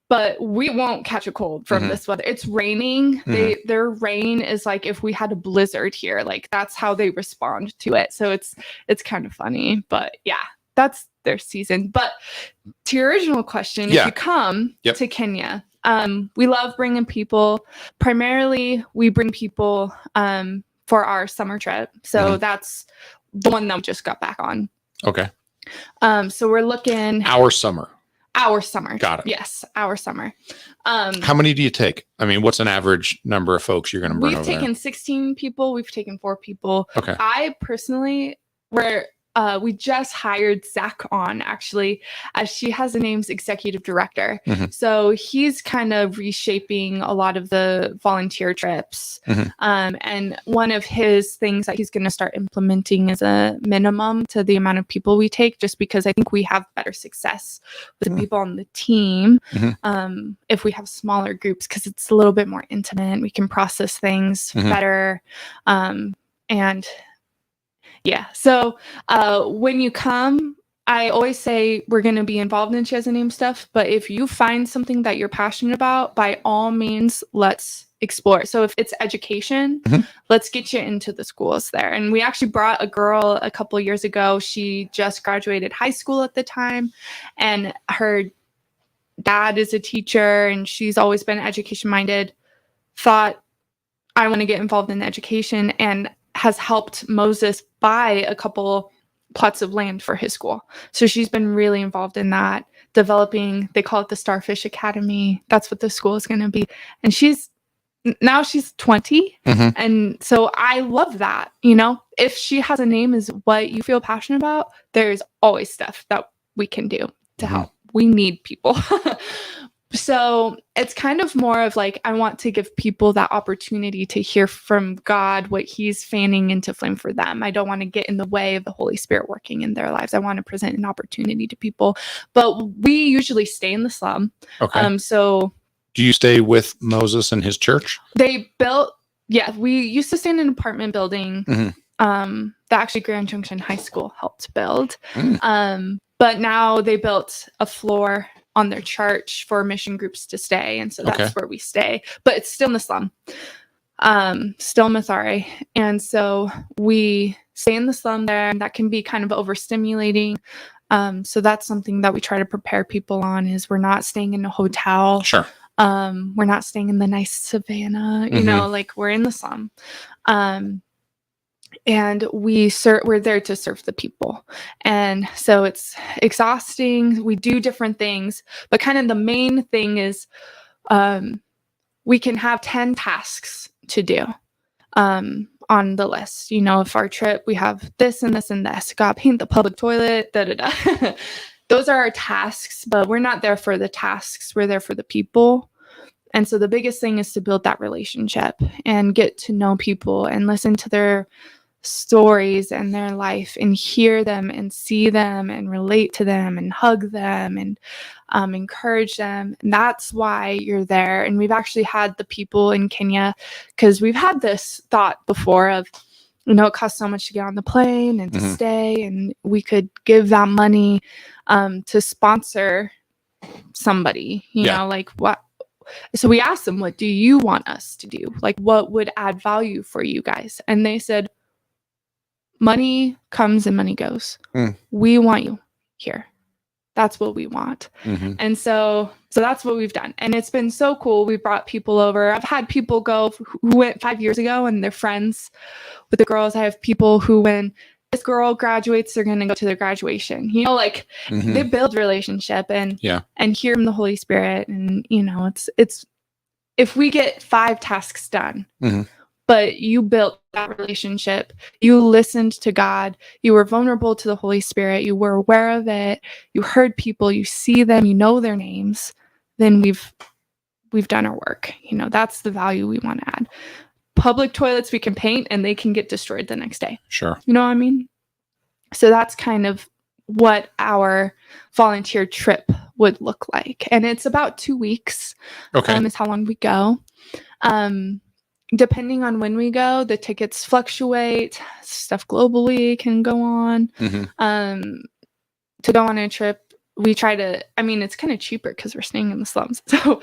But we won't catch a cold from this weather. It's raining. Their rain is like if we had a blizzard here. Like that's how they respond to it. So it's kind of funny, but that's their season. But to your original question, if you come to Kenya, we love bringing people. Primarily, we bring people for our summer trip. So that's the one that we just got back on. Okay. So we're looking our summer. Got it. Yes, our summer. How many do you take? I mean, what's an average number of folks you're going to bring over there? We've taken 16 people. We've taken 4 people. Okay. I personally, we just hired Zach on, actually, as she has the name's executive director. So he's kind of reshaping a lot of the volunteer trips. And one of his things that he's going to start implementing is a minimum to the amount of people we take, just because I think we have better success with the people on the team if we have smaller groups, because it's a little bit more intimate. We can process things better. So when you come, I always say we're going to be involved in She Has a Name stuff, but if you find something that you're passionate about, by all means, let's explore. So if it's education, let's get you into the schools there. And we actually brought a girl a couple of years ago. She just graduated high school at the time, and her dad is a teacher, and she's always been education minded, thought, I want to get involved in education, and has helped Moses buy a couple plots of land for his school. So she's been really involved in that, developing, they call it the Starfish Academy. That's what the school is going to be. And she's 20. And so I love that. If She Has a Name is what you feel passionate about, there's always stuff that we can do to help. We need people. So it's kind of more of like, I want to give people that opportunity to hear from God what he's fanning into flame for them. I don't want to get in the way of the Holy Spirit working in their lives. I want to present an opportunity to people, but we usually stay in the slum. Okay. So do you stay with Moses and his church? They built, we used to stay in an apartment building that actually Grand Junction High School helped build. But now they built a floor on their church for mission groups to stay. And so that's where we stay. But it's still in the slum, still Mathare. And so we stay in the slum there, and that can be kind of overstimulating. So that's something that we try to prepare people on, is we're not staying in a hotel. Sure. We're not staying in the nice Savannah, you know, like we're in the slum. And we're there to serve the people. And so it's exhausting. We do different things, but kind of the main thing is we can have 10 tasks to do on the list. You know, if our trip, we have this and this and this, got to paint the public toilet, Those are our tasks, but we're not there for the tasks. We're there for the people. And so the biggest thing is to build that relationship and get to know people and listen to their stories and their life and hear them and see them and relate to them and hug them and encourage them. And that's why you're there. And we've actually had the people in Kenya, because we've had this thought before of, you know, it costs so much to get on the plane and to stay, and we could give that money to sponsor somebody, you know, like what. So we asked them, what do you want us to do? Like, what would add value for you guys? And they said, money comes and money goes. We want you here. That's what we want. And so that's what we've done. And it's been so cool. We brought people over. I've had people go who went 5 years ago and they're friends with the girls. I have people who, when this girl graduates, they're going to go to their graduation. You know, like they build relationship and hear from the Holy Spirit. And, you know, it's if we get 5 tasks done, but you built that relationship, you listened to God, you were vulnerable to the Holy Spirit, you were aware of it, you heard people, you see them, you know their names, then we've done our work. You know, that's the value we want to add. Public toilets we can paint and they can get destroyed the next day. Sure. You know what I mean? So that's kind of what our volunteer trip would look like. And it's about 2 weeks. Is how long we go. Depending on when we go, the tickets fluctuate. Stuff globally can go on. To go on a trip, we try to, I mean, it's kind of cheaper because we're staying in the slums. So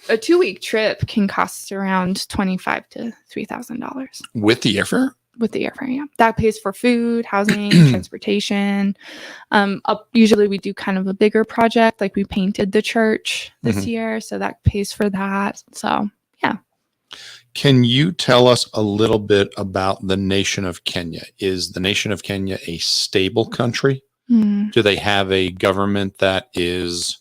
a 2-week trip can cost around $2,500 to $3,000. With the airfare? With the airfare, yeah. That pays for food, housing, transportation. Usually we do kind of a bigger project, like we painted the church this year, so that pays for that. So, yeah. Can you tell us a little bit about the nation of Kenya? Is the nation of Kenya a stable country? Do they have a government that is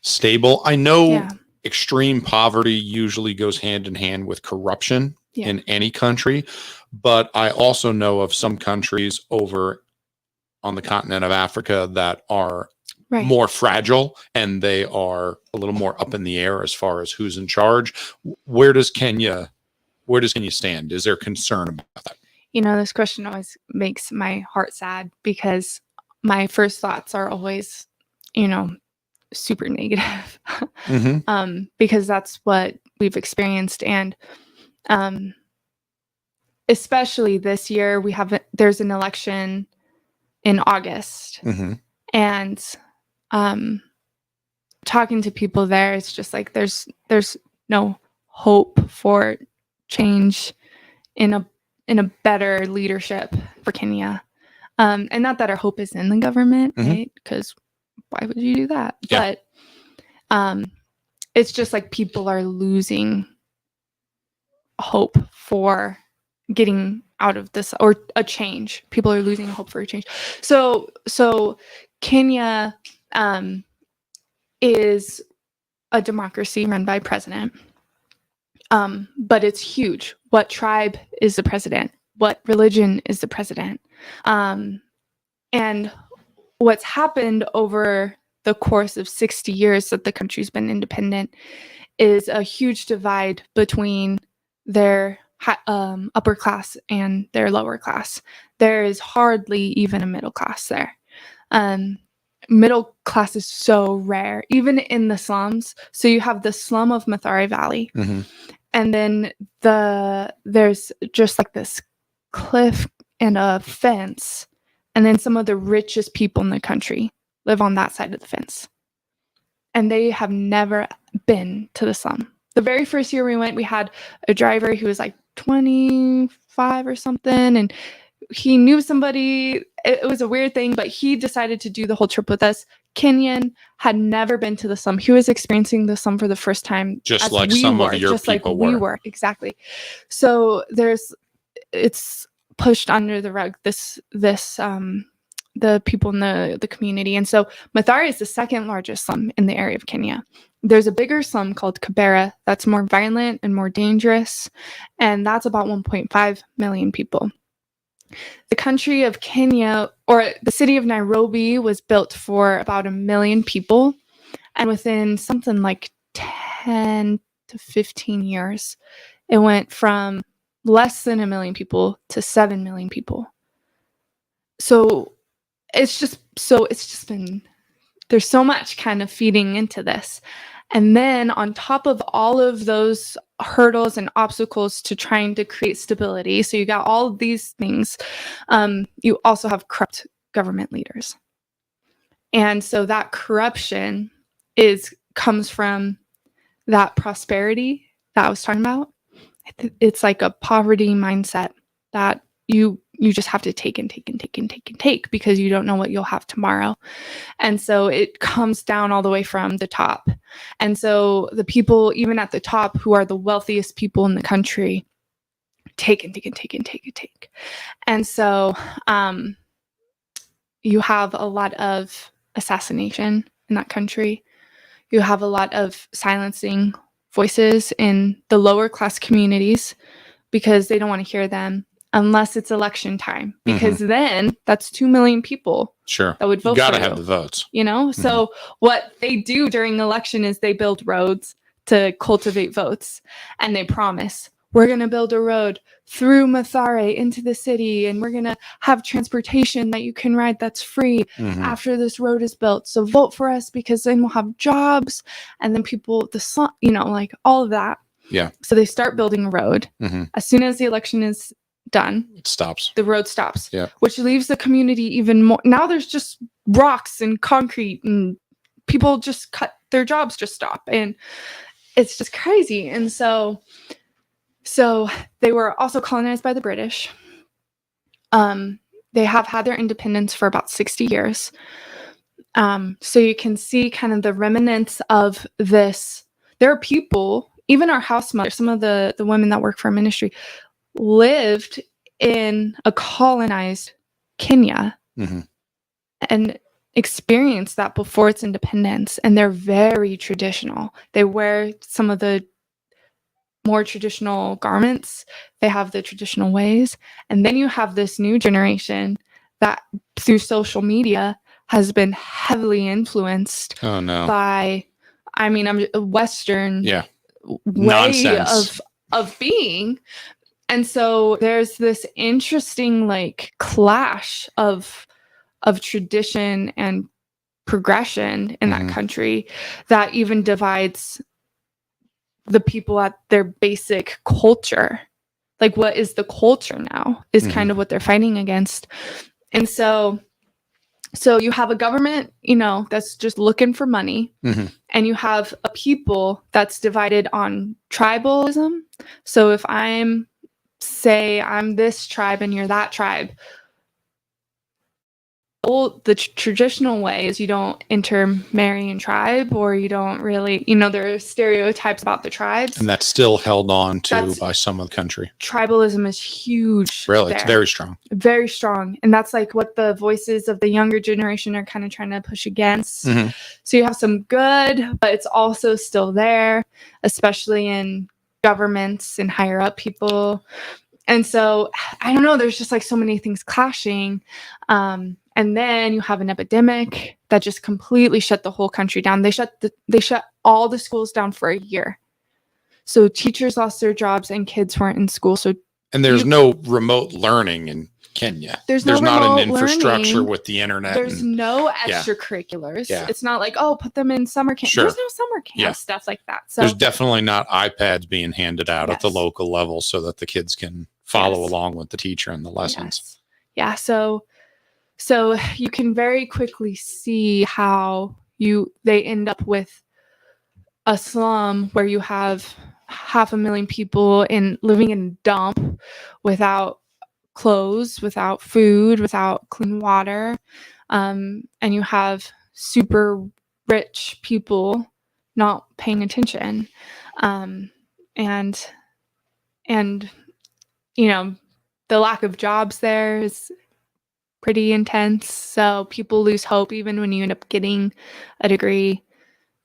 stable? I know extreme poverty usually goes hand in hand with corruption in any country, but I also know of some countries over on the continent of Africa that are more fragile, and they are a little more up in the air as far as who's in charge. Where does Kenya stand? Is there concern about that? You know, this question always makes my heart sad, because my first thoughts are always, you know, super negative. Because that's what we've experienced. And especially this year, there's an election in August. And talking to people there, it's just like there's no hope for change in a better leadership for Kenya. And not that our hope is in the government, right? Because why would you do that? But it's just like people are losing hope for getting out of this, or a change. People are losing hope for a change. So Kenya is a democracy run by president. But it's huge. What tribe is the president? What religion is the president? And what's happened over the course of 60 years that the country's been independent is a huge divide between their upper class and their lower class. There is hardly even a middle class there. Middle class is so rare, even in the slums. So you have the slum of Mathare Valley, and then there's just like this cliff and a fence, and then some of the richest people in the country live on that side of the fence. And they have never been to the slum. The very first year we went, we had a driver who was like 25 or something, and he knew somebody. It was a weird thing, but he decided to do the whole trip with us. Kenyan, had never been to the slum. He was experiencing the slum for the first time. Just like some of your people were. We were, exactly. So it's pushed under the rug, the people in the community. And so Mathare is the second largest slum in the area of Kenya. There's a bigger slum called Kibera that's more violent and more dangerous, and that's about 1.5 million people. The country of Kenya, or the city of Nairobi, was built for about 1 million people, and within something like 10 to 15 years, it went from less than 1 million people to 7 million people. So it's just been, there's so much kind of feeding into this. And then on top of all of those hurdles and obstacles to trying to create stability, so you got all of these things, you also have corrupt government leaders. And so that corruption comes from that prosperity that I was talking about. It's like a poverty mindset that you just have to take and take and take and take and take because you don't know what you'll have tomorrow. And so it comes down all the way from the top. And so the people, even at the top, who are the wealthiest people in the country, take and take and take and take and take. And so you have a lot of assassination in that country. You have a lot of silencing voices in the lower class communities because they don't want to hear them unless it's election time, because then that's 2 million people that would vote for you. You gotta have the votes. You know? So what they do during election is they build roads to cultivate votes, and they promise, we're going to build a road through Mathare into the city, and we're going to have transportation that you can ride that's free after this road is built. So vote for us because then we'll have jobs, and then people, like all of that. Yeah. So they start building a road. As soon as the election is done, it stops. The road stops. Yeah. Which leaves the community even more. Now there's just rocks and concrete, and people just their jobs just stop, and it's just crazy. And so they were also colonized by the British. They have had their independence for about 60 years. So you can see kind of the remnants of this. There are people, even our house mothers, some of the women that work for our ministry, lived in a colonized Kenya and experienced that before its independence. And they're very traditional. They wear some of the more traditional garments. They have the traditional ways. And then you have this new generation that through social media has been heavily influenced by, a Western way of being. And so there's this interesting like clash of tradition and progression in that country that even divides the people at their basic culture. Like, what is the culture now is kind of what they're fighting against. And so you have a government, that's just looking for money, and you have a people that's divided on tribalism. So if I'm this tribe and you're that tribe, the traditional way is you don't intermarry in tribe, or you don't really, there are stereotypes about the tribes. And that's still held on to by some of the country. Tribalism is huge. Really, it's very strong. Very strong. And that's like what the voices of the younger generation are kind of trying to push against. So you have some good, but it's also still there, especially in governments and higher up people. And so, I don't know, there's just like so many things clashing. And And then you have an epidemic that just completely shut the whole country down. They shut all the schools down for a year. So teachers lost their jobs and kids weren't in school. And there's no remote learning in Kenya. There's no not an remote infrastructure learning. with the internet. There's no extracurriculars. Yeah. It's not like, oh, put them in summer camp. Sure. There's no summer camp stuff like that. So there's definitely not iPads being handed out at the local level so that the kids can follow along with the teacher in the lessons. Yeah. So you can very quickly see how they end up with a slum where you have 500,000 people living in a dump without clothes, without food, without clean water, and you have super rich people not paying attention, and the lack of jobs there is pretty intense. So people lose hope even when you end up getting a degree.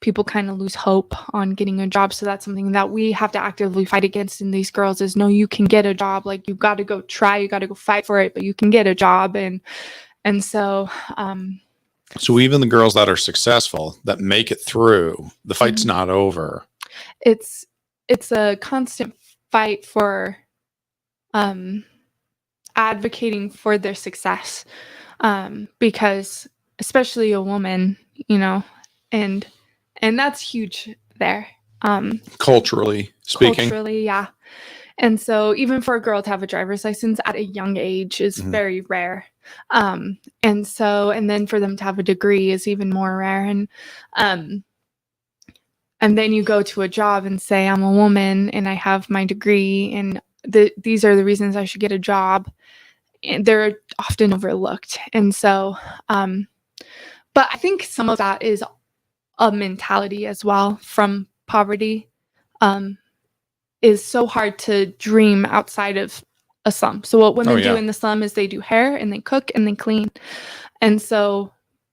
People kind of lose hope on getting a job. So that's something that we have to actively fight against in these girls is, no, you can get a job. Like, you got to go try, you got to go fight for it, but you can get a job. And so even the girls that are successful, that make it through, the fight's not over. It's a constant fight for advocating for their success, because especially a woman, and that's huge there. Culturally speaking. Yeah. And so even for a girl to have a driver's license at a young age is very rare. And then for them to have a degree is even more rare. And then you go to a job and say, I'm a woman and I have my degree and these are the reasons I should get a job. And they're often overlooked. And so, but I think some of that is a mentality as well from poverty. Is so hard to dream outside of a slum. So what women do in the slum is they do hair and they cook and they clean. And so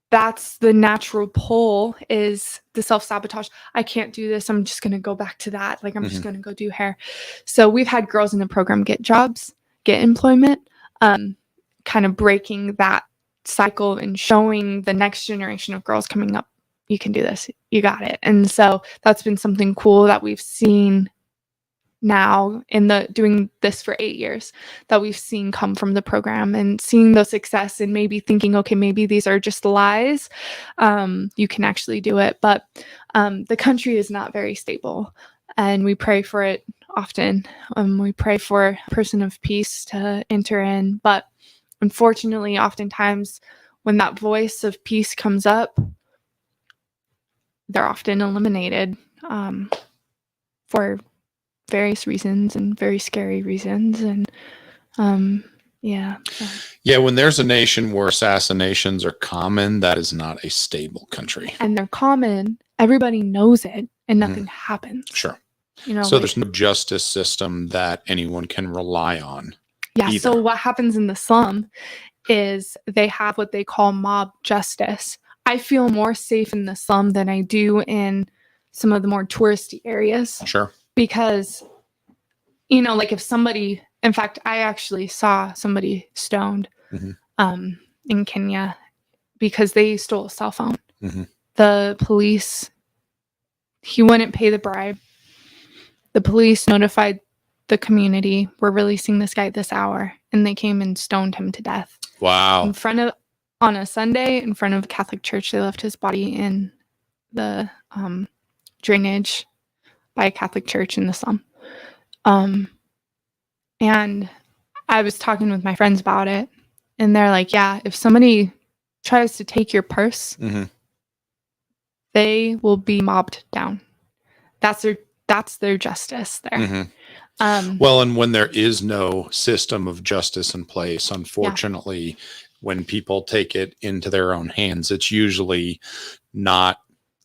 that's the natural pull, is the self-sabotage. I can't do this. I'm just going to go back to that. Like, I'm just going to go do hair. So we've had girls in the program get jobs, get employment, kind of breaking that cycle and showing the next generation of girls coming up, you can do this, you got it. And so that's been something cool that we've seen now doing this for 8 years, that we've seen come from the program, and seeing the success and maybe thinking, okay, maybe these are just lies. You can actually do it. But the country is not very stable, and we pray for it often. We pray for a person of peace to enter in. But unfortunately, oftentimes when that voice of peace comes up, they're often eliminated for various reasons and very scary reasons. And when there's a nation where assassinations are common, that is not a stable country. And they're common, everybody knows it, and nothing happens. Sure. So there's no justice system that anyone can rely on. Yeah. either. So what happens in the slum is they have what they call mob justice. I feel more safe in the slum than I do in some of the more touristy areas. Sure. Because, like if somebody, in fact, I actually saw somebody stoned in Kenya because they stole a cell phone. The police, he wouldn't pay the bribe. The police notified the community, we're releasing this guy at this hour, and they came and stoned him to death. Wow. On a Sunday, in front of a Catholic church. They left his body in the drainage by a Catholic church in the slum. And I was talking with my friends about it, and they're like, yeah, if somebody tries to take your purse, they will be mobbed down. That's their justice there. Well, and when there is no system of justice in place, unfortunately, when people take it into their own hands, it's usually not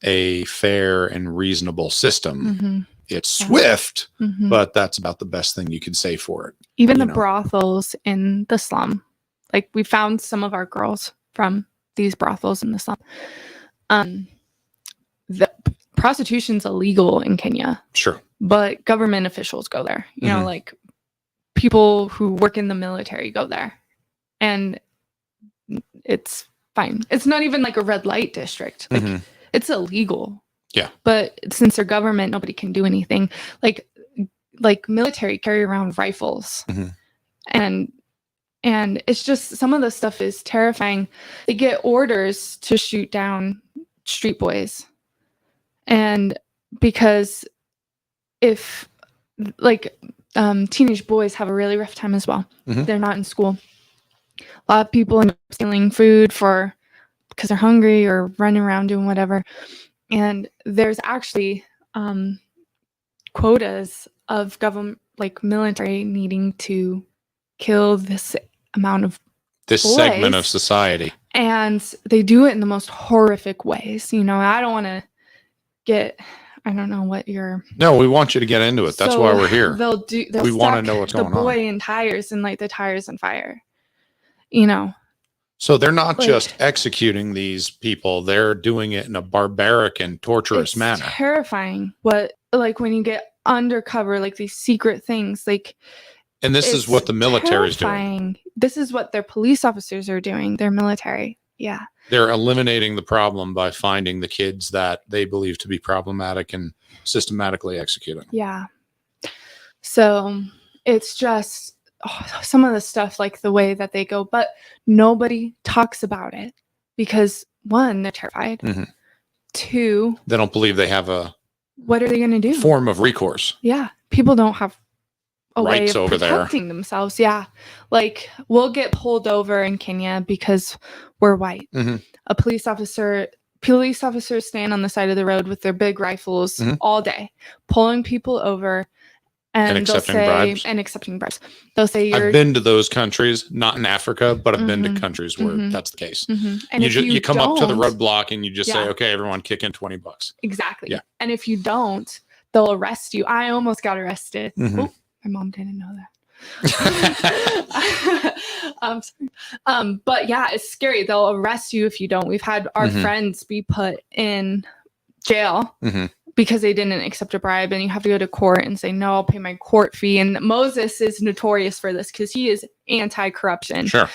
a fair and reasonable system. It's swift, but that's about the best thing you could say for it. Even the brothels in the slum. Like, we found some of our girls from these brothels in the slum. The prostitution's illegal in Kenya. Sure. But government officials go there. Like people who work in the military go there. And it's fine. It's not even like a red light district. Like it's illegal. Yeah. But since they're government, nobody can do anything. Like military carry around rifles. And it's just, some of the stuff is terrifying. They get orders to shoot down street boys. And because if like teenage boys have a really rough time as well. They're not in school. A lot of people end up stealing food because they're hungry or running around doing whatever. And there's actually quotas of government, like military, needing to kill this amount of boys. Segment of society. And they do it in the most horrific ways. You know, I don't want to I don't know what you're... No, we want you to get into it. That's why we're here. We want to know what's going on. The boy in tires and light the tires on fire. You know. So they're not just executing these people. They're doing it in a barbaric and torturous manner. It's terrifying. Like when you get undercover, like these secret things, like... And this is what the military is doing. This is what their police officers are doing. Their military. Yeah. They're eliminating the problem by finding the kids that they believe to be problematic and systematically executing. Yeah. So it's just some of the stuff, like the way that they go, but nobody talks about it because, one, they're terrified. Two, they don't believe they have what are they going to do? Form of recourse. Yeah. People don't have a rights way of over protecting themselves. Yeah. Like we'll get pulled over in Kenya because we're white. A police officers stand on the side of the road with their big rifles all day, pulling people over and accepting bribes. They'll say, I've been to those countries, not in Africa, but I've been to countries where that's the case. And you come up to the roadblock and you just say, okay, everyone kick in $20. Exactly. Yeah. And if you don't, they'll arrest you. I almost got arrested. Oh, my mom didn't know that. I'm sorry. But yeah, it's scary. They'll arrest you if you don't. We've had our friends be put in jail because they didn't accept a bribe, and you have to go to court and say, no, I'll pay my court fee. And Moses is notorious for this because he is anti-corruption. Sure.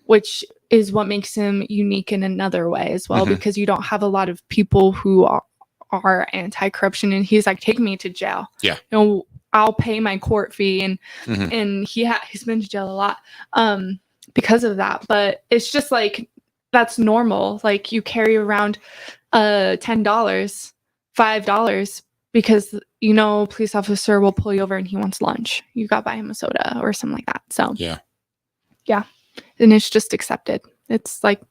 Which is what makes him unique in another way as well, because you don't have a lot of people who are anti-corruption, and he's like, take me to jail. Yeah. You know, I'll pay my court fee, and he's been to jail a lot because of that. But it's just like, that's normal. Like you carry around $10, $5 because police officer will pull you over and he wants lunch. You got to buy him a soda or something like that. So yeah, and it's just accepted. It's like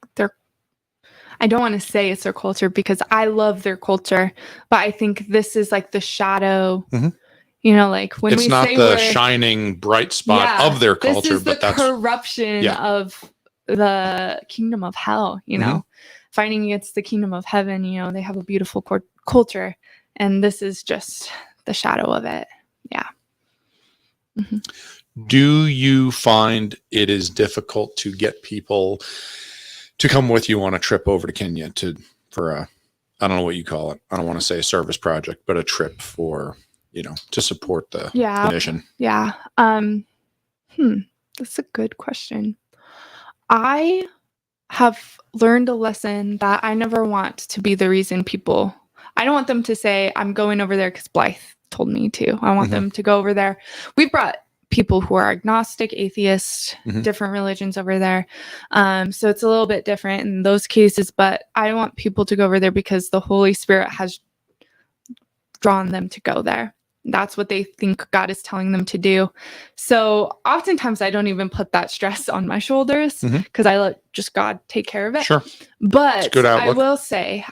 I don't want to say it's their culture because I love their culture, but I think this is like the shadow. Like when it's not the shining bright spot of their culture, this is but the corruption of the kingdom of hell. Fighting against the kingdom of heaven. They have a beautiful culture, and this is just the shadow of it. Yeah. Do you find it is difficult to get people to come with you on a trip over to Kenya for a, I don't know what you call it. I don't want to say a service project, but a trip for, to support the mission? Yeah. That's a good question. I have learned a lesson that I never want to be the reason I don't want them to say, I'm going over there because Blythe told me to. I want them to go over there. We've brought people who are agnostic, atheist, different religions over there. So it's a little bit different in those cases, but I want people to go over there because the Holy Spirit has drawn them to go there. That's what they think God is telling them to do. So oftentimes I don't even put that stress on my shoulders because I let just God take care of it. Sure. But I will say,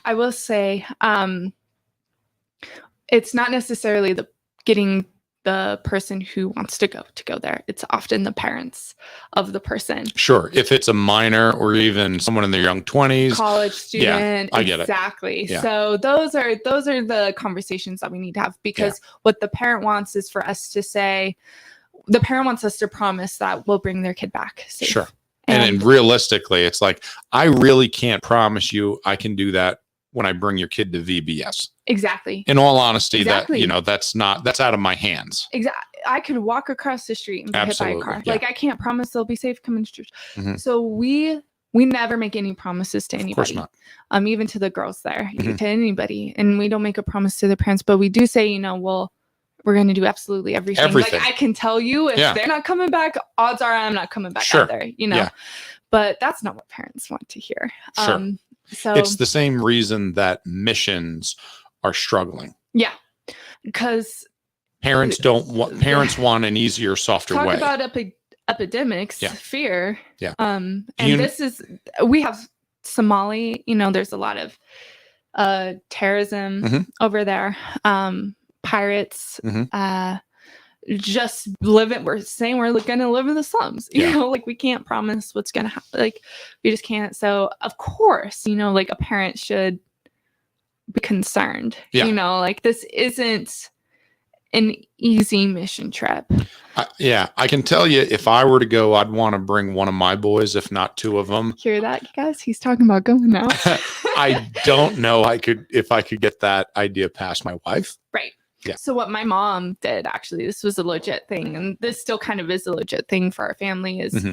it's not necessarily getting the person who wants to go there. It's often the parents of the person. Sure. If it's a minor or even someone in their young 20s. College student. Yeah, I get it. Exactly. Yeah. So those are the conversations that we need to have, because what the parent wants is for us to say, the parent wants us to promise that we'll bring their kid back safe. Sure. And realistically, it's like, I really can't promise you I can do that when I bring your kid to VBS. Exactly. In all honesty, that's out of my hands. Exactly. I could walk across the street and be hit by a car. Yeah. Like, I can't promise they'll be safe coming to church. So we we never make any promises to anybody. Of course not. Even to the girls there, to anybody. And we don't make a promise to the parents, but we do say, well, we're going to do absolutely everything. Like, I can tell you if they're not coming back, odds are I'm not coming back either, but that's not what parents want to hear. Sure. So it's the same reason that missions are struggling. Yeah. Because parents want an easier, softer way. Talk about epidemics, fear. Yeah. And we have Somali, there's a lot of terrorism over there. Pirates, just we're saying we're going to live in the slums, like we can't promise what's going to happen. Like we just can't. So of course, like a parent should be concerned, like this isn't an easy mission trip. I can tell you, if I were to go, I'd want to bring one of my boys, if not two of them. Hear that, guys? He's talking about going now. I don't know if I could get that idea past my wife. Right. Yeah. So what my mom did, actually, this was a legit thing, and this still kind of is a legit thing for our family, is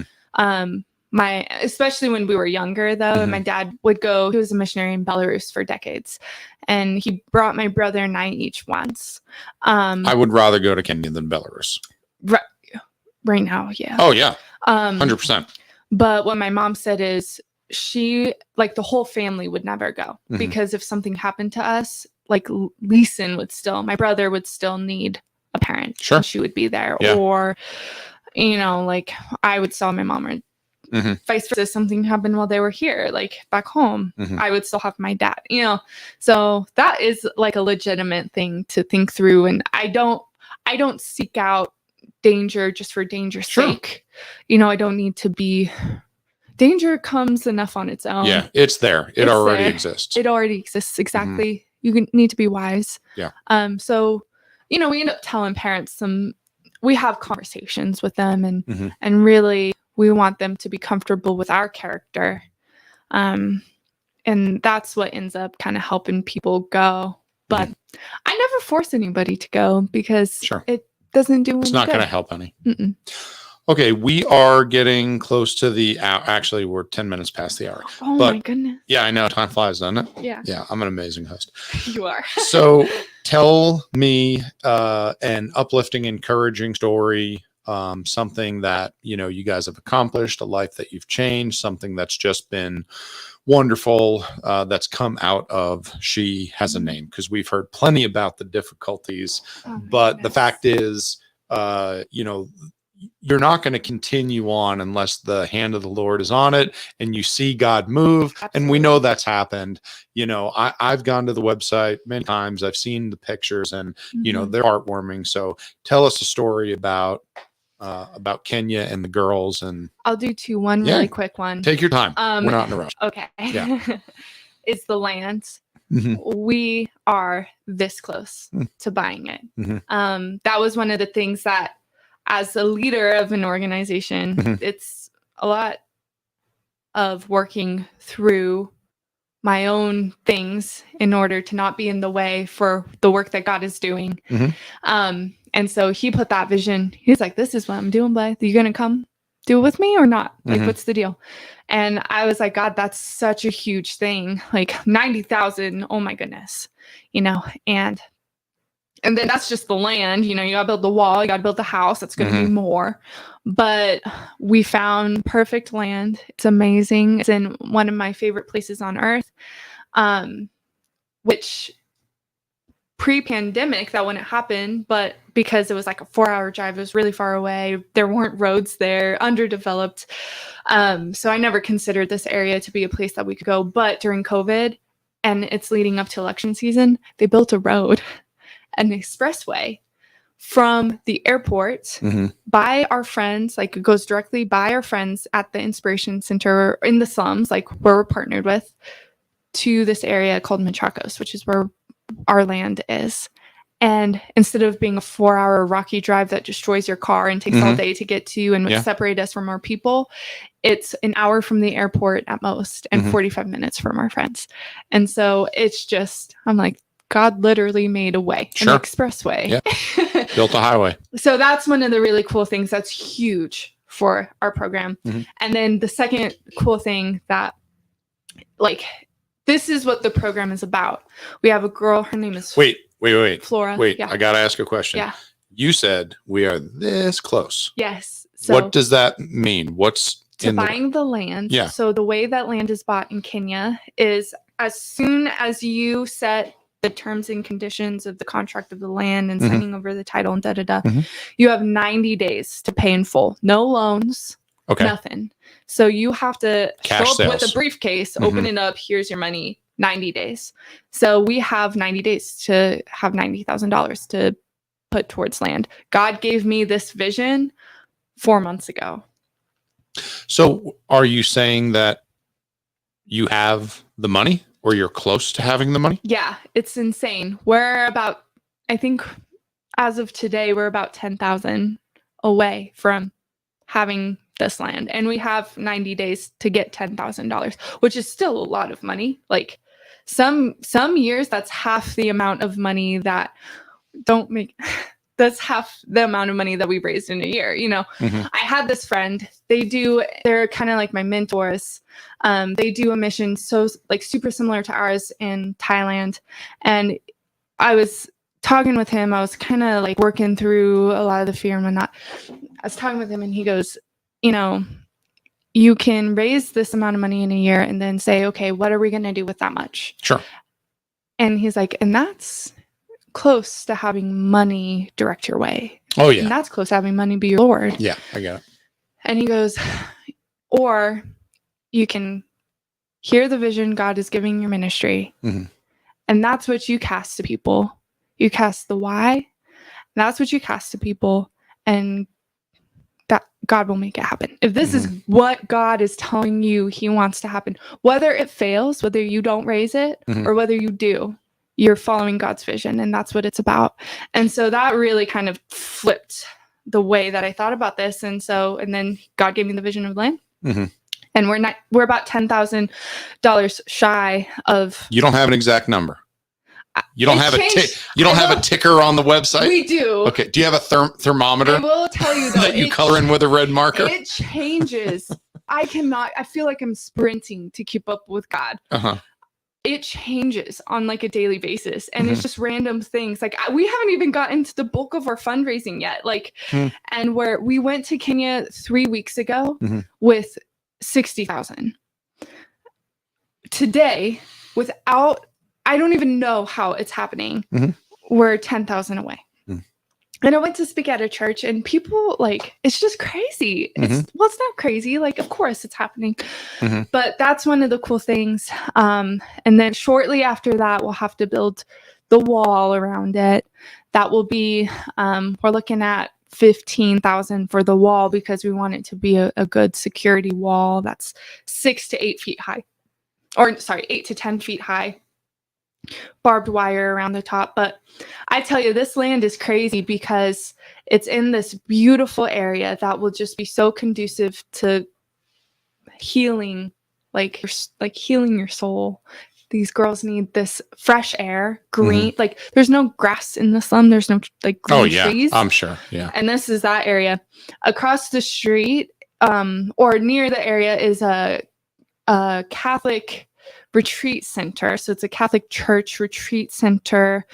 especially when we were younger, though, and my dad would go, he was a missionary in Belarus for decades, and he brought my brother and I each once. I would rather go to Kenya than Belarus. Right now, yeah. Oh, yeah. 100%. But what my mom said is she, like, the whole family would never go, because if something happened to us, like my brother would still need a parent. Sure. And she would be there. Yeah. Or, like I would still have my mom, or vice versa. Something happened while they were here, like back home, I would still have my dad, So that is like a legitimate thing to think through. And I don't seek out danger just for danger's sake. I don't need to be. Danger comes enough on its own. Yeah, it's there. It already exists. It already exists. Exactly. You need to be wise. Yeah. So, we end up telling parents we have conversations with them, and really we want them to be comfortable with our character. And that's what ends up kind of helping people go. But I never force anybody to go, because it doesn't do anything. It's not going to help any. Okay, we are getting close to the hour. Actually, we're 10 minutes past the hour. Oh, my goodness. Yeah, I know. Time flies, doesn't it? Yeah. Yeah, I'm an amazing host. You are. So tell me an uplifting, encouraging story, something that, you guys have accomplished, a life that you've changed, something that's just been wonderful, that's come out of She Has a Name. Because we've heard plenty about the difficulties, but the fact is, you're not going to continue on unless the hand of the Lord is on it and you see God move. Absolutely. And we know that's happened. I've gone to the website many times. I've seen the pictures, and, they're heartwarming. So tell us a story about Kenya and the girls. And I'll do one really quick one. Take your time. We're not in a rush. Okay. Yeah. It's the land. We are this close to buying it. That was one of the things that, as a leader of an organization, it's a lot of working through my own things in order to not be in the way for the work that God is doing. And so he put that vision. He's like, this is what I'm doing, Blythe. Are you going to come do it with me or not? Like, what's the deal? And I was like, God, that's such a huge thing. Like 90,000. Oh my goodness. And then that's just the land, you gotta build the wall, you gotta build the house. That's going to be more. But we found perfect land. It's amazing. It's in one of my favorite places on earth, which pre-pandemic, that wouldn't happen. But because it was like a 4-hour drive, it was really far away. There weren't roads there, underdeveloped. So I never considered this area to be a place that we could go. But during COVID, and it's leading up to election season, they built a road, an expressway from the airport by our friends. Like, it goes directly by our friends at the Inspiration Center in the slums, like where we're partnered with, to this area called Machacos, which is where our land is. And instead of being a 4-hour rocky drive that destroys your car and takes all day to get to and would separate us from our people, it's an hour from the airport at most and 45 minutes from our friends. And so it's just, I'm like, God literally made a way, an expressway. Yeah. Built a highway. So that's one of the really cool things that's huge for our program. And then the second cool thing that, like, this is what the program is about. We have a girl, her name is Wait. Flora. Wait, Yeah. I got to ask a question. Yeah. You said we are this close. Yes. So what does that mean? What's to buying the land? Yeah. So the way that land is bought in Kenya is as soon as you set the terms and conditions of the contract of the land and signing over the title and you have 90 days to pay in full. No loans. Okay. Nothing. So you have to Cash show up sales. with a briefcase, open it up, here's your money, 90 days. So we have 90 days to have $90,000 to put towards land. God gave me this vision 4 months ago. So are you saying that you have the money or you're close to having the money? Yeah, it's insane. We're about, I think as of today, we're about 10,000 away from having this land. And we have 90 days to get $10,000, which is still a lot of money. Like some years, that's half the amount of money that that's half the amount of money that we raised in a year. You know, I had this friend, they're kind of like my mentors. They do a mission so like super similar to ours in Thailand. And I was talking with him. I was kind of like working through a lot of the fear and whatnot. I was talking with him and he goes, you know, you can raise this amount of money in a year and then say, okay, what are we going to do with that much? Sure. And he's like, and that's close to having money direct your way. Oh, yeah. And that's close to having money be your Lord. Yeah, I got it. And he goes, or you can hear the vision God is giving your ministry. And that's what you cast to people. You cast the why. That's what you cast to people. And that God will make it happen. If this is what God is telling you he wants to happen, whether it fails, whether you don't raise it, or whether you do, you're following God's vision, and that's what it's about. And so that really kind of flipped the way that I thought about this. And then God gave me the vision of land. And we're about $10,000 shy of. You don't have an exact number. You don't have have a ticker on the website? We do. Okay. Do you have a thermometer? I will tell you though, that you color in with a red marker? It changes. I feel like I'm sprinting to keep up with God. It changes on like a daily basis. And it's just random things. Like we haven't even gotten to the bulk of our fundraising yet. Like, and we went to Kenya 3 weeks ago with 60,000. Today, I don't even know how it's happening. We're 10,000 away. And I went to speak at a church and people like, it's just crazy. It's not crazy. Like, of course it's happening, but that's one of the cool things. And then shortly after that, we'll have to build the wall around it. That will be, we're looking at 15,000 for the wall because we want it to be a good security wall that's 6 to 8 feet high, 8 to 10 feet high. Barbed wire around the top. But I tell you, this land is crazy because it's in this beautiful area that will just be so conducive to healing, like healing your soul. These girls need this fresh air, green. Like there's no grass in the slum. There's no like green trees. I'm sure. Yeah. And this is that area. Across the street, or near the area, is a Catholic retreat center. So it's a Catholic church retreat center.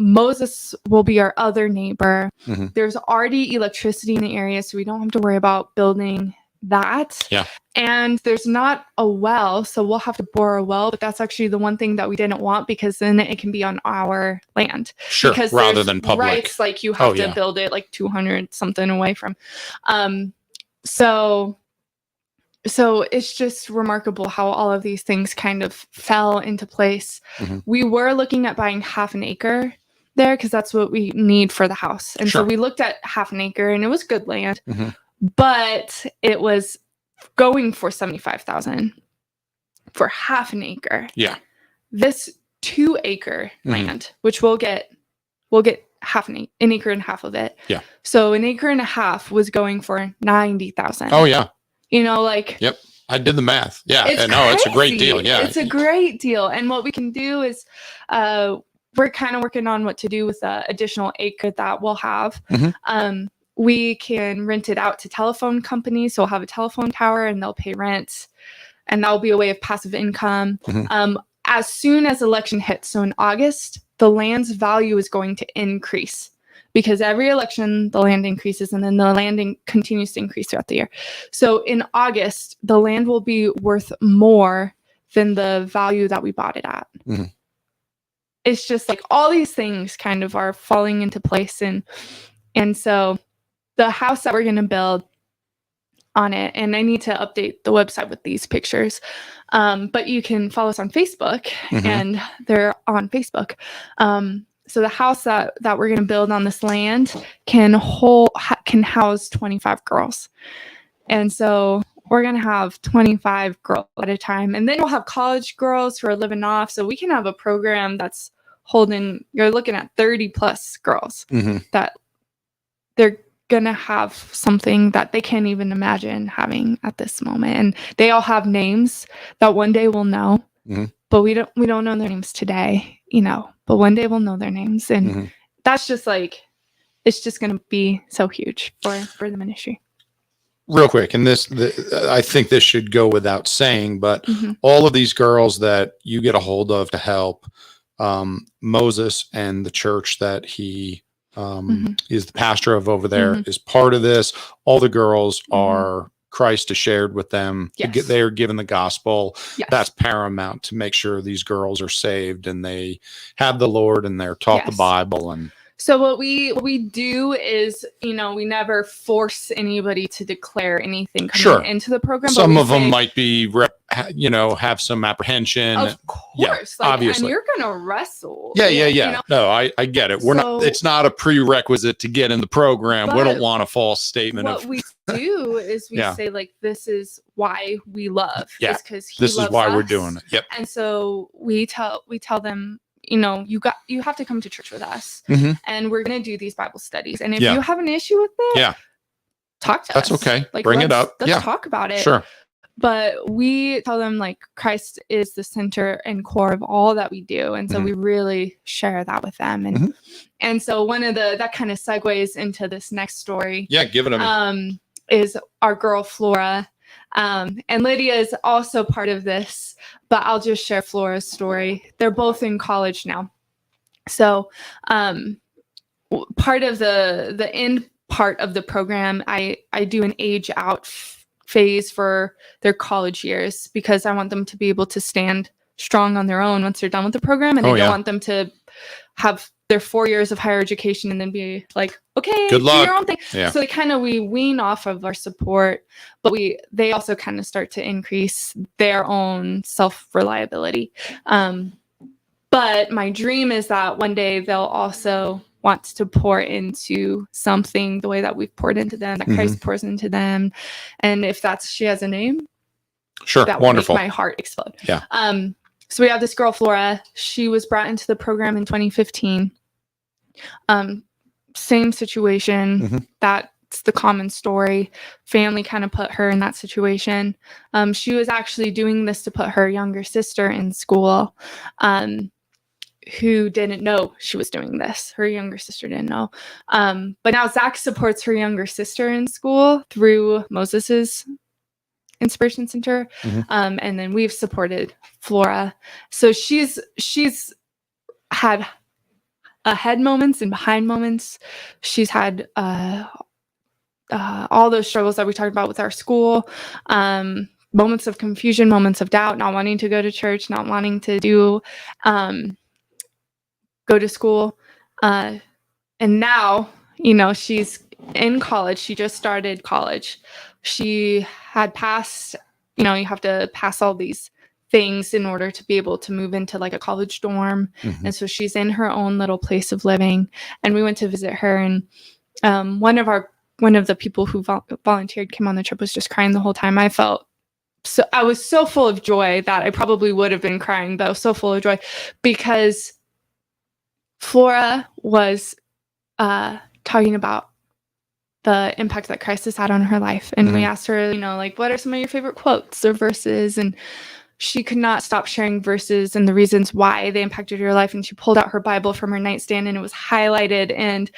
Moses will be our other neighbor. There's already electricity in the area, so we don't have to worry about building that. Yeah. And there's not a well, so we'll have to bore a well, but that's actually the one thing that we didn't want because then it can be on our land. Sure. Because rather than public. Rights, like you have to build it like 200 something away from. So it's just remarkable how all of these things kind of fell into place. We were looking at buying half an acre there because that's what we need for the house. And so we looked at half an acre and it was good land, but it was going for 75,000 for half an acre. Yeah. This 2 acre land, which we'll get half an acre and a half of it. Yeah. So an acre and a half was going for 90,000. Oh yeah. You know, like. Yep. I did the math. Yeah. It's a great deal. Yeah. It's a great deal. And what we can do is we're kind of working on what to do with the additional acre that we'll have. we can rent it out to telephone companies. So we'll have a telephone tower and they'll pay rent, and that'll be a way of passive income. As soon as election hits, so in August, the land's value is going to increase, because every election, the land increases, and then the land continues to increase throughout the year. So in August, the land will be worth more than the value that we bought it at. It's just like all these things kind of are falling into place. And so the house that we're going to build on it, and I need to update the website with these pictures, but you can follow us on Facebook, and they're on Facebook. So the house that we're going to build on this land can house 25 girls. And so we're going to have 25 girls at a time. And then we'll have college girls who are living off. So we can have a program that's you're looking at 30 plus girls that they're going to have something that they can't even imagine having at this moment. And they all have names that one day we'll know, but we don't know their names today, but one day we'll know their names. And that's just like, it's just going to be so huge for the ministry. Real quick, and I think this should go without saying, but all of these girls that you get a hold of to help, Moses and the church that he is the pastor of over there is part of this. All the girls are Christ is shared with them. Yes. They are given the gospel. Yes. That's paramount to make sure these girls are saved and they have the Lord and they're taught the Bible. And so what we do is, we never force anybody to declare anything coming into the program. Some of them might be, have some apprehension. Of course. Obviously. And you're going to wrestle. Yeah. No, I get it. It's not a prerequisite to get in the program. We don't want a false statement. What we do is we say, like, this is why we love. Yeah. Because this is why we're doing it. Yep. And so we tell them, you have to come to church with us, and we're going to do these Bible studies. And if you have an issue with it, talk to us. That's okay. Like, bring it up. Let's talk about it. Sure. But we tell them, like, Christ is the center and core of all that we do. And so we really share that with them. And so one of that kind of segues into this next story. Yeah. Give it a minute. Is our girl Flora. And Lydia is also part of this, but I'll just share Flora's story. They're both in college now. So part of the end part of the program, I do an age out phase for their college years, because I want them to be able to stand strong on their own once they're done with the program. And I don't want them to have their 4 years of higher education and then be like, okay, good luck. Do your own thing. Yeah. So we wean off of our support, but they also kind of start to increase their own self-reliability. But my dream is that one day they'll also want to pour into something the way that we've poured into them, that Christ pours into them. And if she has a name, sure, that wonderful. would make my heart explode. Yeah. So we have this girl, Flora. She was brought into the program in 2015. Same situation. That's the common story. Family kind of put her in that situation. She was actually doing this to put her younger sister in school, who didn't know she was doing this. Her younger sister didn't know. But now Zach supports her younger sister in school through Moses's Inspiration Center. And then we've supported Flora. So she's had ahead moments and behind moments. She's had all those struggles that we talked about with our school, moments of confusion, moments of doubt, not wanting to go to church, not wanting to go to school. And now, she's in college. She just started college. She had passed, you have to pass all these things in order to be able to move into like a college dorm. And so she's in her own little place of living. And we went to visit her, and one of the people who volunteered came on the trip was just crying the whole time. I was so full of joy that I probably would have been crying, but I was so full of joy because Flora was talking about the impact that Christ has had on her life. And we asked her, like, what are some of your favorite quotes or verses? And she could not stop sharing verses and the reasons why they impacted her life. And she pulled out her Bible from her nightstand and it was highlighted. And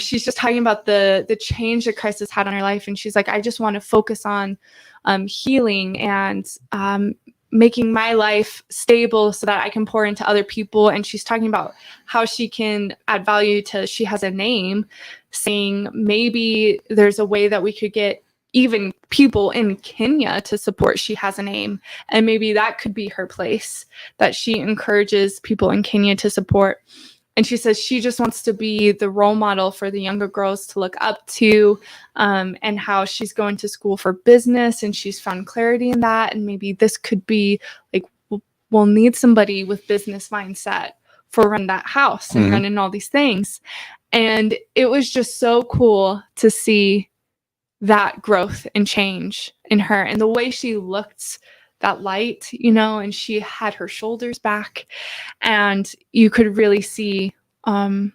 she's just talking about the change that Christ has had on her life. And she's like, I just want to focus on healing and making my life stable so that I can pour into other people. And she's talking about how she can add value to She Has a Name, saying maybe there's a way that we could get even people in Kenya to support She Has a Name. And maybe that could be her place, that she encourages people in Kenya to support. And she says she just wants to be the role model for the younger girls to look up to, and how she's going to school for business and she's found clarity in that. And maybe this could be like, we'll need somebody with business mindset for running that house and running all these things. And it was just so cool to see that growth and change in her and the way she looked, that light, and she had her shoulders back and you could really see, I,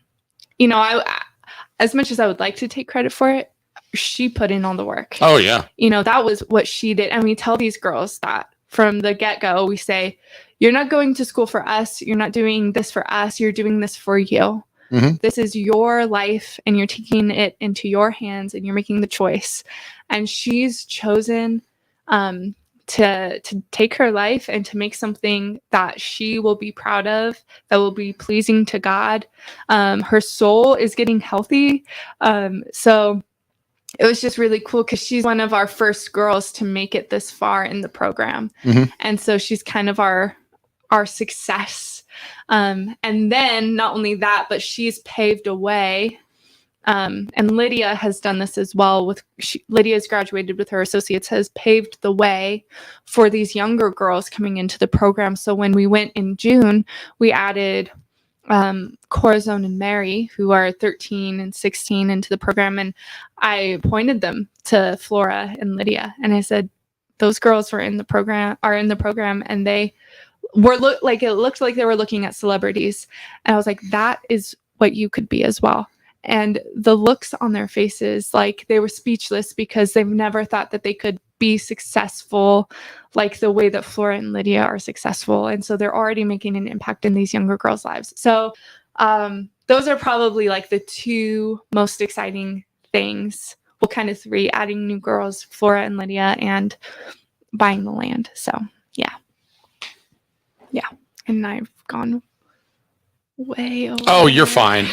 as much as I would like to take credit for it, she put in all the work. Oh yeah. That was what she did. And we tell these girls that from the get-go, we say, you're not going to school for us. You're not doing this for us. You're doing this for you. This is your life and you're taking it into your hands and you're making the choice. And she's chosen to take her life and to make something that she will be proud of, that will be pleasing to God. Her soul is getting healthy. So it was just really cool because she's one of our first girls to make it this far in the program. And so she's kind of our success. And then not only that, but she's paved a way. And Lydia has done this as well. Lydia's graduated with her associates, has paved the way for these younger girls coming into the program. So when we went in June, we added Corazon and Mary, who are 13 and 16 into the program. And I pointed them to Flora and Lydia. And I said, those girls are in the program, and they it looked like they were looking at celebrities. And I was like, that is what you could be as well. And the looks on their faces, like they were speechless because they've never thought that they could be successful like the way that Flora and Lydia are successful. And so they're already making an impact in these younger girls' lives. So those are probably like the two most exciting things. Well, kind of three: adding new girls, Flora and Lydia, and buying the land. So yeah. And I've gone way over. Oh, you're fine.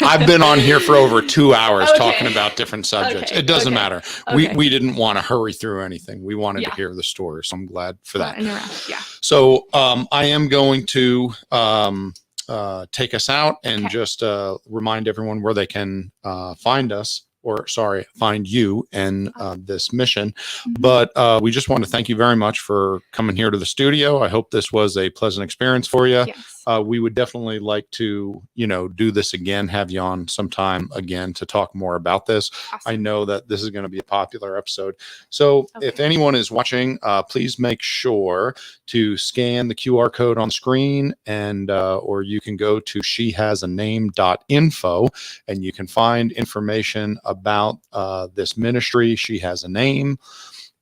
I've been on here for over 2 hours talking about different subjects. It doesn't matter. We didn't want to hurry through anything. We wanted to hear the story. So I'm glad for that. So I am going to take us out and just remind everyone where they can find us. Find you and this mission. But we just want to thank you very much for coming here to the studio. I hope this was a pleasant experience for you. Yes. We would definitely like to, do this again, have you on sometime again to talk more about this. Awesome. I know that this is going to be a popular episode. So if anyone is watching, please make sure to scan the QR code on the screen, and or you can go to shehasaname.info and you can find information about this ministry. She Has a Name.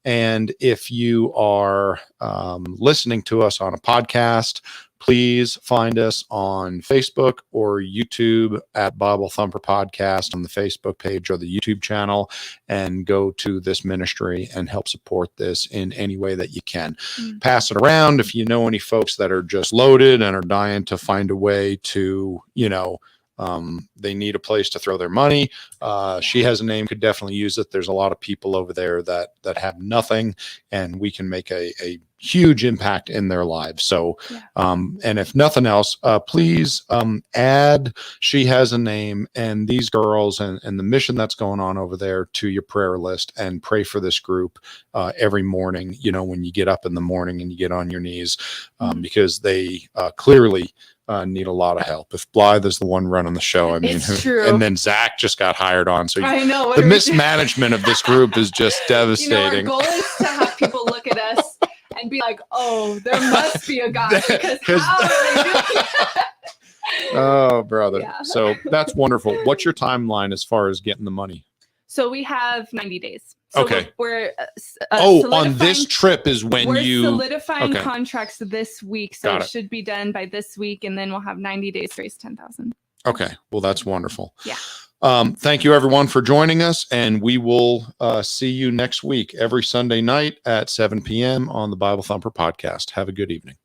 And if you are listening to us on a podcast, please find us on Facebook or YouTube at Bible Thumper Podcast on the Facebook page or the YouTube channel, and go to this ministry and help support this in any way that you can. Pass it around if you know any folks that are just loaded and are dying to find a way to, they need a place to throw their money. She Has a Name could definitely use it. There's a lot of people over there that have nothing, and we can make a huge impact in their lives. So, and if nothing else, please add She Has a Name and these girls and the mission that's going on over there to your prayer list, and pray for this group every morning, when you get up in the morning and you get on your knees, because they clearly need a lot of help. If Blythe is the one running the show, I mean, and then Zach just got hired on. So I know the mismanagement of this group is just devastating. Our goal is to have people look at us and be like, oh, there must be a God, because how are they doing that? Oh, brother. So that's wonderful. What's your timeline as far as getting the money? So we have 90 days. So Okay. We're on this trip is when we're you solidifying okay. contracts this week. So it should be done by this week, and then we'll have 90 days to raise 10,000. Okay. Well, that's wonderful. Yeah. Thank you everyone for joining us, and we will see you next week every Sunday night at 7 p.m. on the Bible Thumper podcast. Have a good evening.